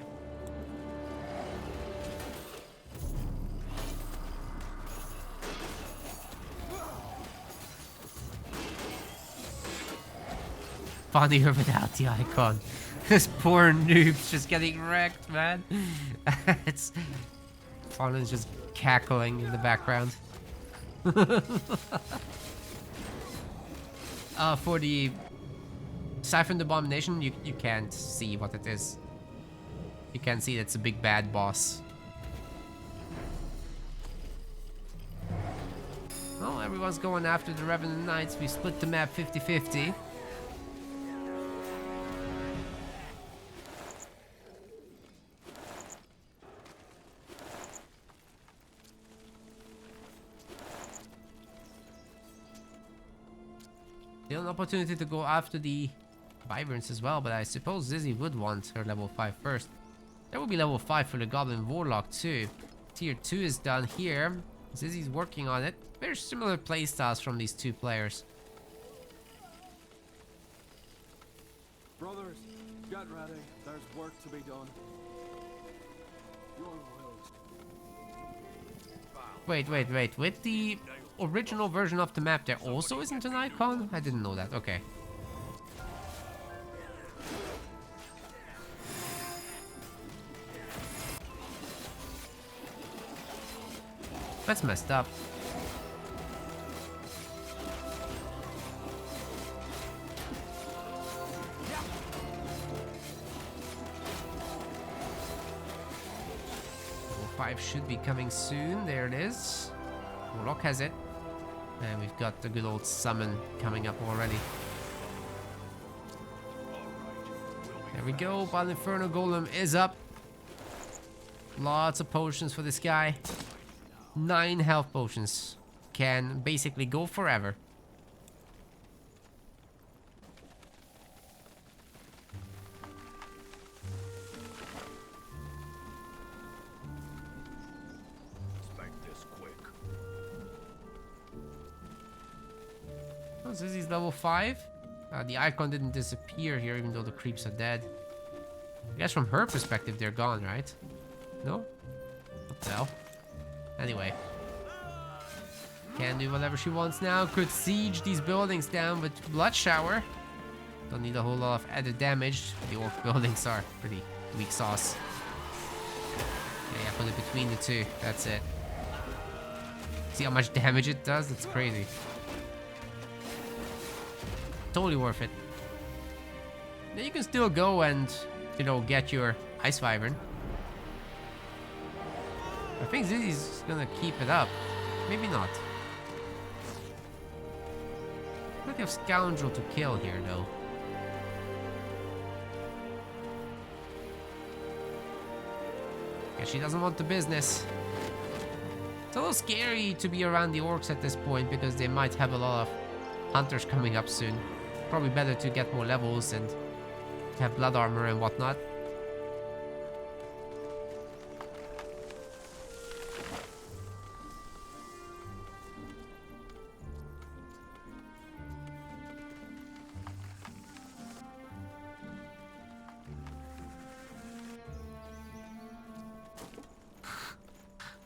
Funnier without the icon. This poor noob's just getting wrecked, man. It's Fawn's just cackling in the background. For the Siphoned Abomination, you can't see what it is. You can see it's a big bad boss. Oh, everyone's going after the Revenant Knights. We split the map 50-50. Still an opportunity to go after the Wyverns as well, but I suppose Zizi would want her level 5 first. That would be level 5 for the Goblin Warlock too. Tier 2 is done here. Zizi's working on it. Very similar playstyles from these two players. Brothers, get ready. There's work to be done. Your wills. Wait. With the original version of the map, there also isn't an icon? I didn't know that. Okay. That's messed up. Level 5 should be coming soon. There it is. Warlock has it. And we've got the good old summon coming up already. There we go. Bal Inferno Golem is up. Lots of potions for this guy. 9 health potions. Can basically go forever. Oh, Zizi's level 5. The icon didn't disappear here, even though the creeps are dead. I guess from her perspective, they're gone, right? No? What the hell? Anyway. Can do whatever she wants now. Could siege these buildings down with Blood Shower. Don't need a whole lot of added damage. The orc buildings are pretty weak sauce. Yeah, put it between the two. That's it. See how much damage it does? That's crazy. Totally worth it. Then you can still go and, you know, get your Ice Wyvern. I think Zizi's gonna keep it up. Maybe not. Plenty of Scoundrel to kill here, though. Guess she doesn't want the business. It's a little scary to be around the orcs at this point because they might have a lot of hunters coming up soon. Probably better to get more levels and have blood armor and whatnot.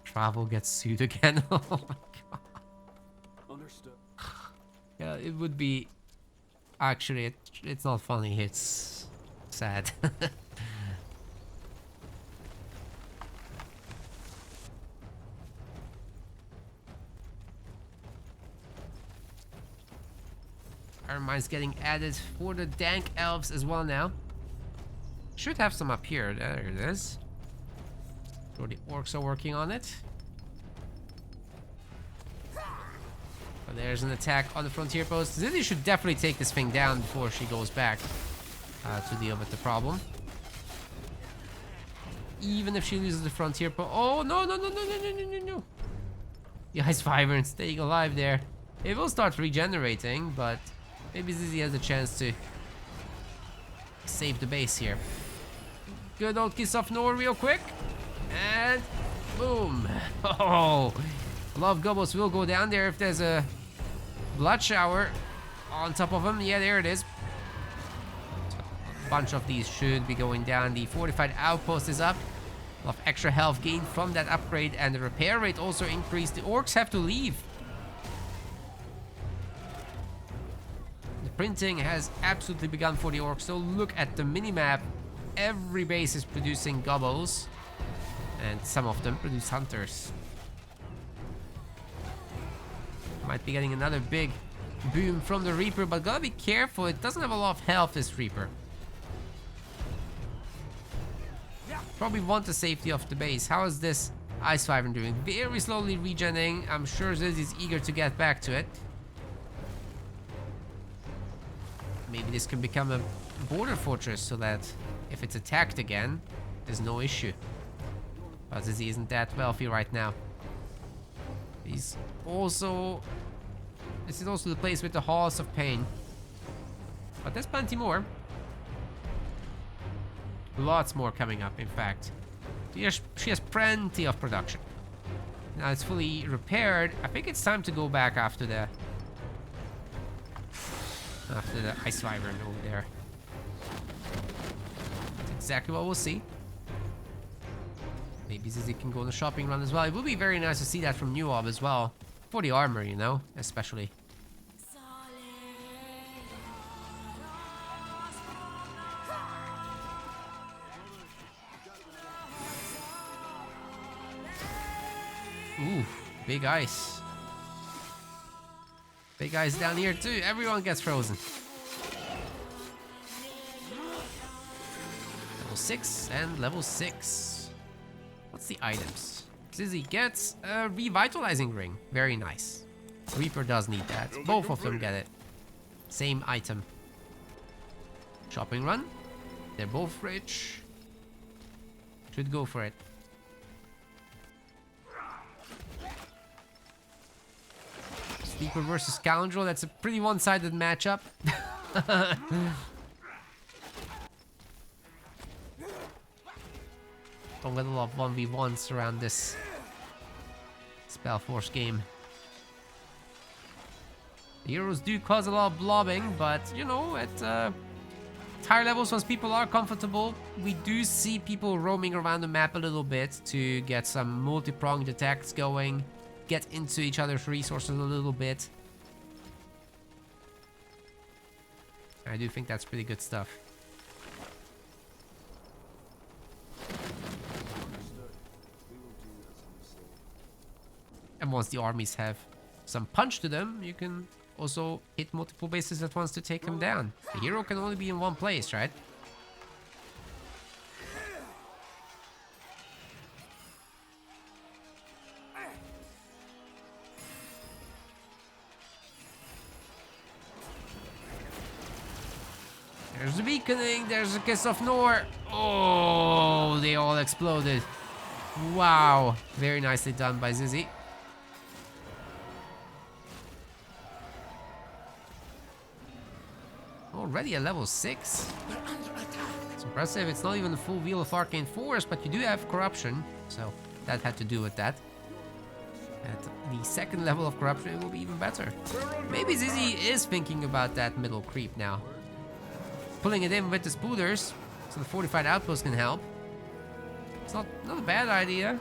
Travel gets sued again. Oh my god. Understood. Yeah, it would be. Actually, it's not funny. It's sad. Iron Mine's getting added for the Dank Elves as well now. Should have some up here. There it is. So the orcs are working on it. But there's an attack on the frontier post. Zizi should definitely take this thing down before she goes back to deal with the problem. Even if she loses the frontier post. Oh, no. The Ice Wyvern staying alive there. It will start regenerating, but maybe Zizi has a chance to save the base here. Good old Kiss of Nor real quick. And boom. Oh, a lot of gobos will go down there if there's a Blood Shower on top of them. Yeah, there it is. A bunch of these should be going down. The fortified outpost is up. A lot of extra health gained from that upgrade, and the repair rate also increased. The orcs have to leave. The printing has absolutely begun for the orcs. So look at the minimap. Every base is producing gobos. And some of them produce hunters. Might be getting another big boom from the Reaper, but gotta be careful. It doesn't have a lot of health, this Reaper. Probably want the safety of the base. How is this Ice Wyvern doing? Very slowly regenerating. I'm sure Zizi's eager to get back to it. Maybe this can become a border fortress so that if it's attacked again, there's no issue. But Zizi isn't that wealthy right now. He's also... This is also the place with the Halls of Pain. But there's plenty more. Lots more coming up, in fact. She has plenty of production. Now it's fully repaired. I think it's time to go back after the Ice Wyvern over there. That's exactly what we'll see. Maybe Zizi can go on a shopping run as well. It would be very nice to see that from Newob as well. For the armor, you know, especially. Ooh, big ice. Big ice down here too. Everyone gets frozen. Level 6 and level 6. What's the items? Zizi gets a revitalizing ring. Very nice. Reaper does need that. Both of them get it. Same item. Shopping run. They're both rich. Should go for it. Sleeper versus Scoundrel. That's a pretty one-sided matchup. Don't get a lot of 1v1s around this SpellForce game. The heroes do cause a lot of blobbing, but you know, at higher levels, once people are comfortable, we do see people roaming around the map a little bit to get some multi-pronged attacks going, get into each other's resources a little bit. I do think that's pretty good stuff. And once the armies have some punch to them, you can also hit multiple bases at once to take them down. The hero can only be in one place, right? There's the beaconing, there's a Kiss of Nor. Oh, they all exploded. Wow, very nicely done by Zizi. Already at level 6. It's impressive. It's not even the full wheel of Arcane Force, but you do have corruption, so that had to do with that. At the second level of corruption, it will be even better. Maybe Zizi is thinking about that middle creep now. Pulling it in with the spooters, so the fortified outpost can help. It's not a bad idea.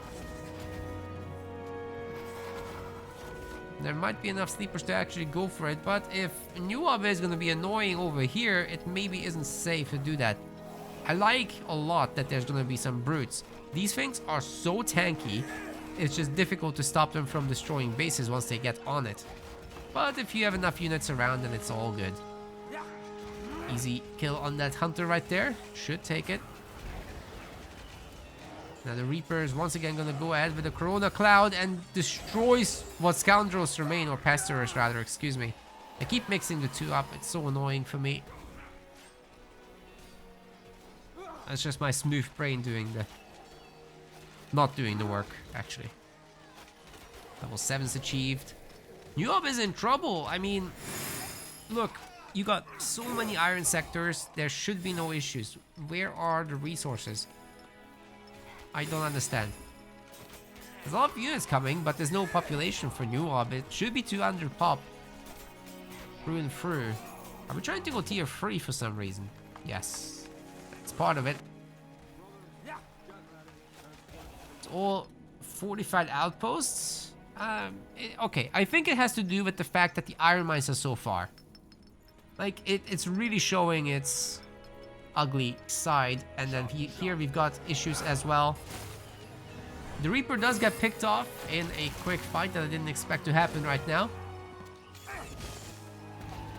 There might be enough sleepers to actually go for it, but if Newob is going to be annoying over here, it maybe isn't safe to do that. I like a lot that there's going to be some brutes. These things are so tanky, it's just difficult to stop them from destroying bases once they get on it. But if you have enough units around, then it's all good. Easy kill on that hunter right there. Should take it. Now the Reaper is once again going to go ahead with the Corona Cloud and destroys what Scoundrels remain, or Pestilers rather, excuse me. I keep mixing the two up, it's so annoying for me. That's just my smooth brain doing the... not doing the work, actually. Level 7's achieved. Newob is in trouble, I mean... Look, you got so many iron sectors, there should be no issues. Where are the resources? I don't understand. There's a lot of units coming, but there's no population for Newob. It should be 200 pop. Through and through. Are we trying to go tier 3 for some reason? Yes. That's part of it. It's all fortified outposts. Okay, I think it has to do with the fact that the iron mines are so far. Like, it's really showing its ugly side, and then here we've got issues as well. The Reaper does get picked off in a quick fight that I didn't expect to happen right now.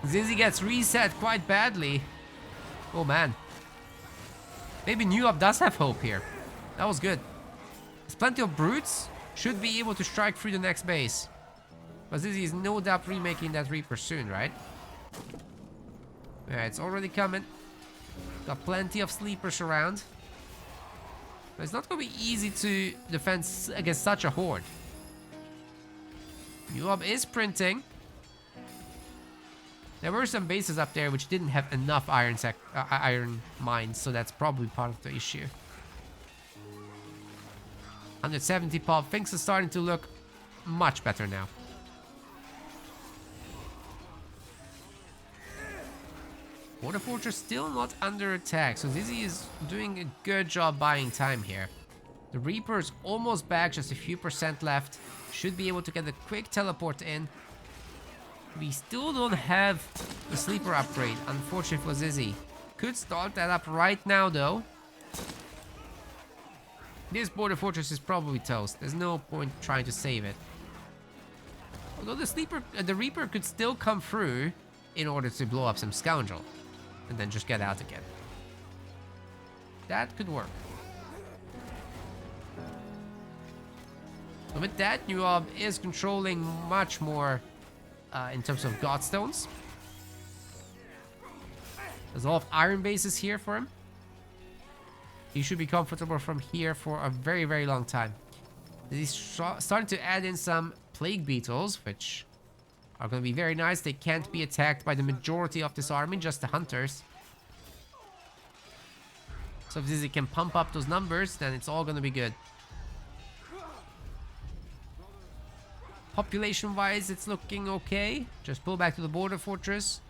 Zizi gets reset quite badly. Oh man. Maybe Newob does have hope here. That was good. There's plenty of brutes. Should be able to strike through the next base. But Zizi is no doubt remaking that Reaper soon, right? Yeah, it's already coming. Got plenty of sleepers around. But it's not going to be easy to defend against such a horde. Newob is printing. There were some bases up there which didn't have enough iron mines, so that's probably part of the issue. 170 pop. Things are starting to look much better now. Border Fortress still not under attack, so Zizi is doing a good job buying time here. The Reaper is almost back, just a few % left. Should be able to get a quick teleport in. We still don't have the sleeper upgrade, unfortunately for Zizi. Could start that up right now though. This Border Fortress is probably toast. There's no point trying to save it. Although the Reaper could still come through in order to blow up some scoundrel. And then just get out again. That could work. So with that, Newob is controlling much more in terms of Godstones. There's a lot of iron bases here for him. He should be comfortable from here for a very, very long time. He's starting to add in some plague beetles, which are going to be very nice. They can't be attacked by the majority of this army, just the hunters. So if Zizi can pump up those numbers, then it's all going to be good. Population-wise, it's looking okay. Just pull back to the Border Fortress.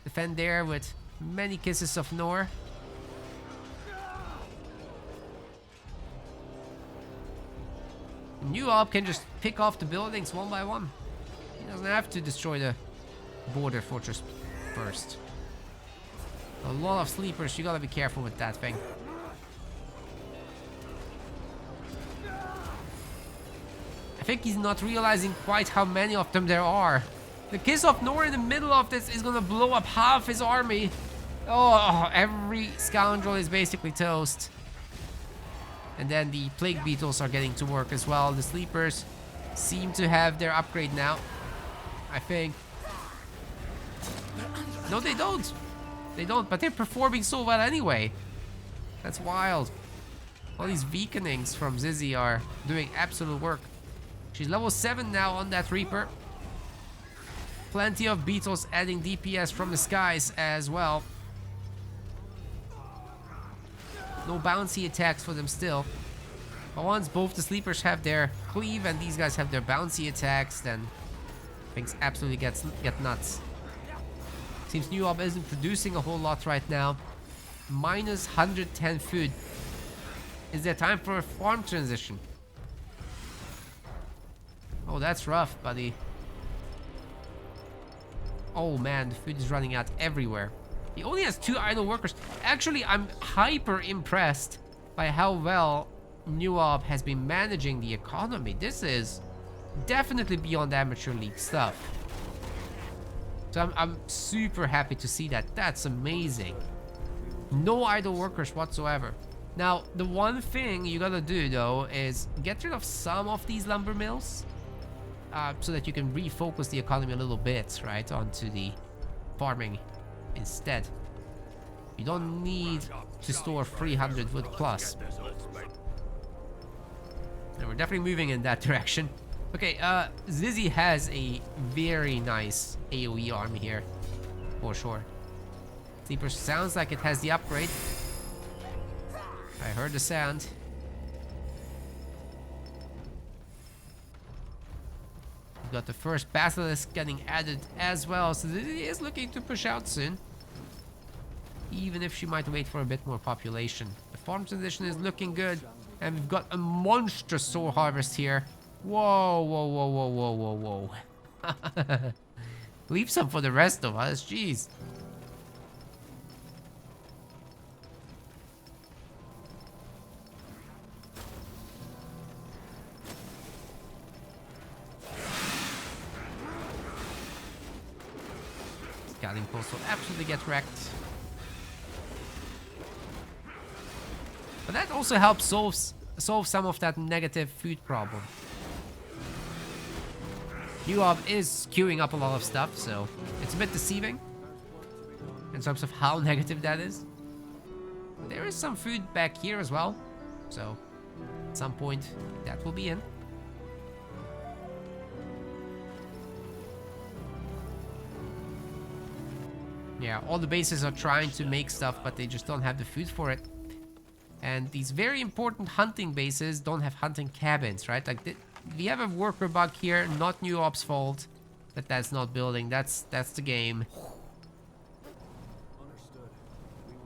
Defend there with many kisses of Nor. Newob can just pick off the buildings one by one. He doesn't have to destroy the Border Fortress first. A lot of sleepers, you gotta be careful with that thing. I think he's not realizing quite how many of them there are. The Kiss of Nor in the middle of this is gonna blow up half his army. Oh, every scoundrel is basically toast. And then the plague beetles are getting to work as well. The sleepers seem to have their upgrade now, I think. No, they don't. They don't, but they're performing so well anyway. That's wild. All these weakenings from Zizi are doing absolute work. She's level 7 now on that Reaper. Plenty of beetles adding DPS from the skies as well. No bouncy attacks for them still. But once both the sleepers have their cleave and these guys have their bouncy attacks, then things absolutely get nuts. Seems Newob isn't producing a whole lot right now. Minus 110 food. Is there time for a farm transition? Oh, that's rough, buddy. Oh man, the food is running out everywhere. He only has 2 idle workers. Actually, I'm hyper impressed by how well Newob has been managing the economy. This is definitely beyond amateur league stuff. So I'm super happy to see that. That's amazing. No idle workers whatsoever. Now, the one thing you gotta do though is get rid of some of these lumber mills so that you can refocus the economy a little bit, right, onto the farming instead. You don't need to store 300 wood plus. And we're definitely moving in that direction. Okay, Zizi has a very nice AoE army here, for sure. Sleeper sounds like it has the upgrade. I heard the sound. We've got the first Basilisk getting added as well, so Zizi is looking to push out soon. Even if she might wait for a bit more population. The farm transition is looking good. And we've got a monstrous soul harvest here. Whoa, whoa, whoa, whoa, whoa, whoa, whoa. Leave some for the rest of us, jeez. scouting post will absolutely get wrecked. But that also helps solve some of that negative food problem. Newob is queuing up a lot of stuff, so it's a bit deceiving in terms of how negative that is. There is some food back here as well, so at some point that will be in. Yeah, all the bases are trying to make stuff, but they just don't have the food for it. And these very important hunting bases don't have hunting cabins, right? Like, we have a worker bug here, not Newob's fault that that's not building. That's the game.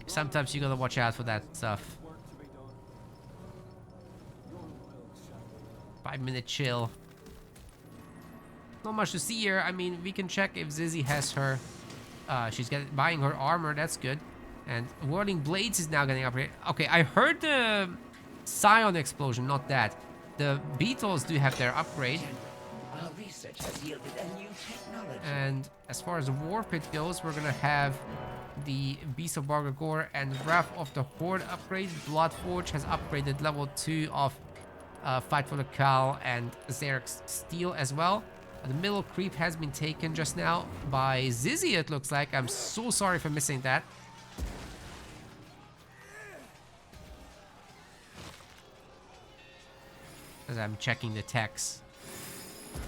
Sometimes you gotta watch out for that stuff. 5-minute chill. Not much to see here. I mean, we can check if Zizi has her. She's buying her armor. That's good. And Whirling Blades is now getting upgraded. Okay, I heard the Scion explosion, not that. The Beetles do have their upgrade. Our research has yielded a new technology. And as far as the War Pit goes, we're gonna have the Beast of Bargagor and Wrath of the Horde upgrade. Bloodforge has upgraded level 2 of Fight for the Cowl and Xerx's Steel as well. The middle creep has been taken just now by Zizi, it looks like. I'm so sorry for missing that. As I'm checking the text.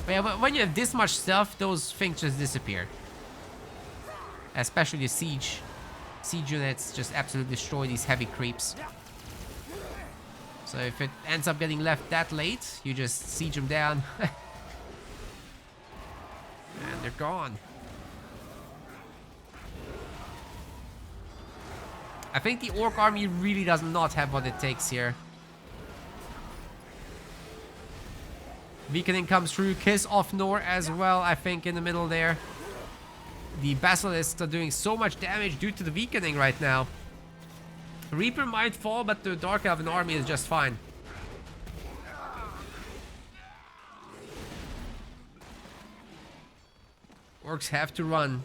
But yeah, but when you have this much stuff, those things just disappear. Especially the siege. Siege units just absolutely destroy these heavy creeps. So if it ends up getting left that late, you just siege them down. And they're gone. I think the Orc army really does not have what it takes here. Weakening comes through. Kiss of Nor as well, I think, in the middle there. The Basilisks are doing so much damage due to the weakening right now. Reaper might fall, but the Dark Elven army is just fine. Orcs have to run.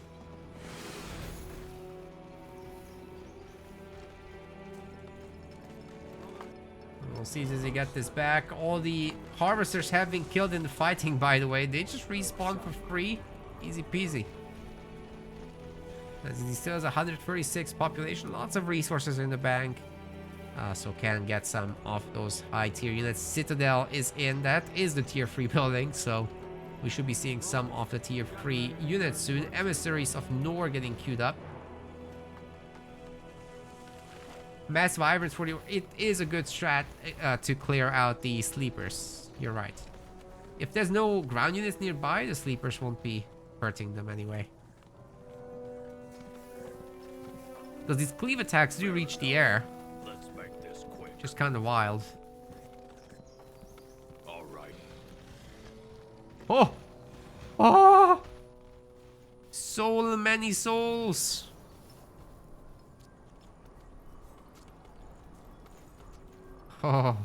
We'll see as they get this back. All the harvesters have been killed in the fighting, by the way. They just respawn for free. Easy peasy. As he still has 136 population. Lots of resources in the bank. So can get some of those high tier units. Citadel is in. That is the tier 3 building. So we should be seeing some of the tier 3 units soon. Emissaries of Nor getting queued up. Massive Vibrance for the... It is a good strat to clear out the sleepers. You're right. If there's no ground units nearby, the sleepers won't be hurting them anyway. Because these cleave attacks do reach the air. Let's make this quick. Just kind of wild. All right. Oh! Oh! So many souls! Oh.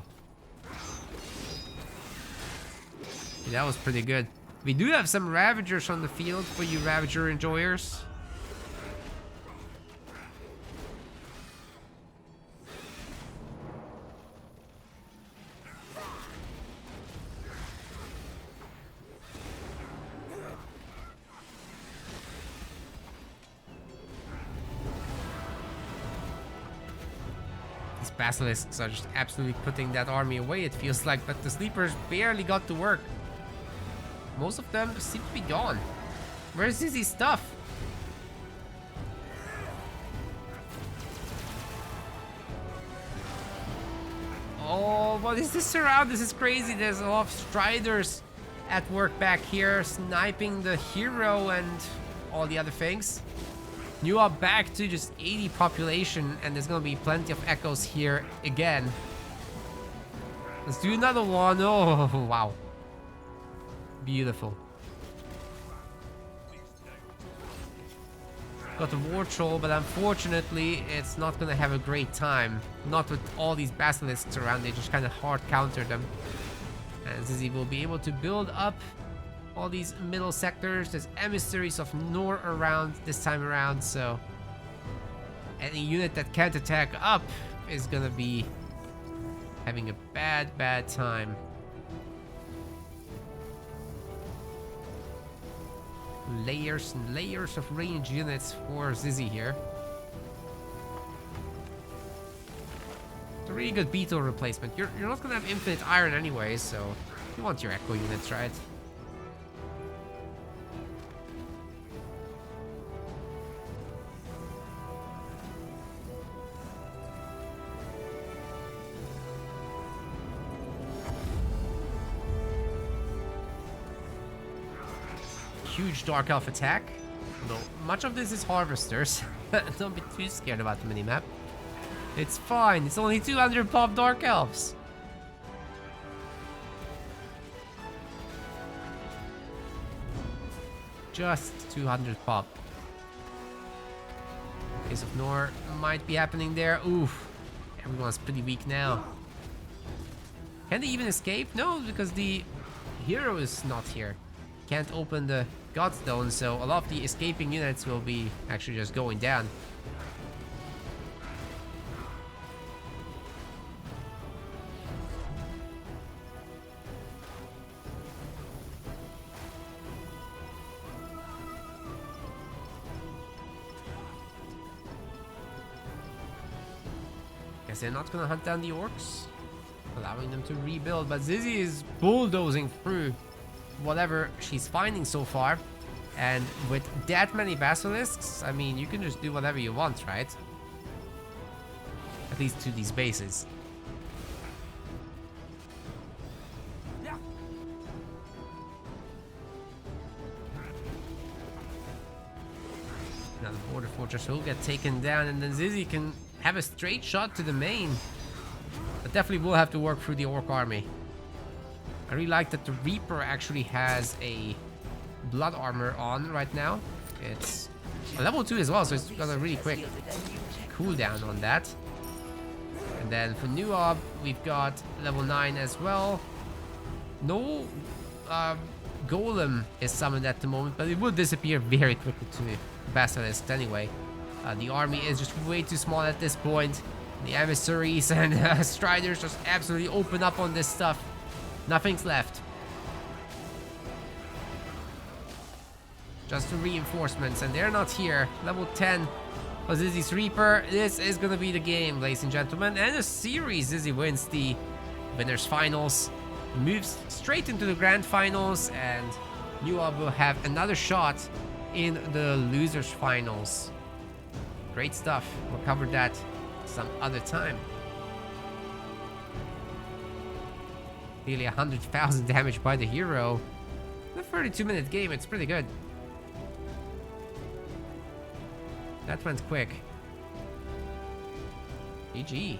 That was pretty good. We do have some Ravagers on the field for you Ravager enjoyers. Basilisks are just absolutely putting that army away, it feels like, but the sleepers barely got to work. Most of them seem to be gone. Where's Zizi's stuff? Oh, what is this surround? This is crazy. There's a lot of Striders at work back here, sniping the hero and all the other things. You are back to just 80 population, and there's gonna be plenty of echoes here again. Let's do another one. Oh, wow. Beautiful. Got the War Troll, but unfortunately, it's not gonna have a great time. Not with all these Basilisks around, they just kind of hard counter them. And Zizi will be able to build up all these middle sectors. There's emissaries of Nor around this time around, so any unit that can't attack up is gonna be having a bad time. Layers and layers of range units for Zizi here. It's a really good beetle replacement. You're not gonna have infinite iron anyway, so you want your echo units, right? Huge Dark Elf attack. Although much of this is harvesters. Don't be too scared about the minimap. It's fine. It's only 200 pop Dark Elves. Just 200 pop. Case of Nor might be happening there. Oof. Everyone's pretty weak now. Can they even escape? No, because the hero is not here. Can't open the Godstone, so a lot of the escaping units will be actually just going down. Guess they're not gonna hunt down the orcs, allowing them to rebuild, but Zizi is bulldozing through whatever she's finding so far, and with that many basilisks, I mean, you can just do whatever you want, right? At least to these bases. Now the border fortress will get taken down, and then Zizi can have a straight shot to the main, but definitely will have to work through the orc army. I really like that the Reaper actually has a blood armor on right now. It's a level 2 as well, so it's got a really quick cooldown on that. And then for Newob, we've got level 9 as well. No Golem is summoned at the moment, but it will disappear very quickly to Basilisk anyway. The army is just way too small at this point. The emissaries and Striders just absolutely open up on this stuff. Nothing's left. Just the reinforcements, and they're not here. Level 10 for Zizi's Reaper. This is gonna be the game, ladies and gentlemen. And a series. Zizi wins the winners finals, moves straight into the grand finals, and Newob will have another shot in the losers finals. Great stuff. We'll cover that some other time. Nearly 100,000 damage by the hero. In a 32-minute game, it's pretty good. That went quick. GG.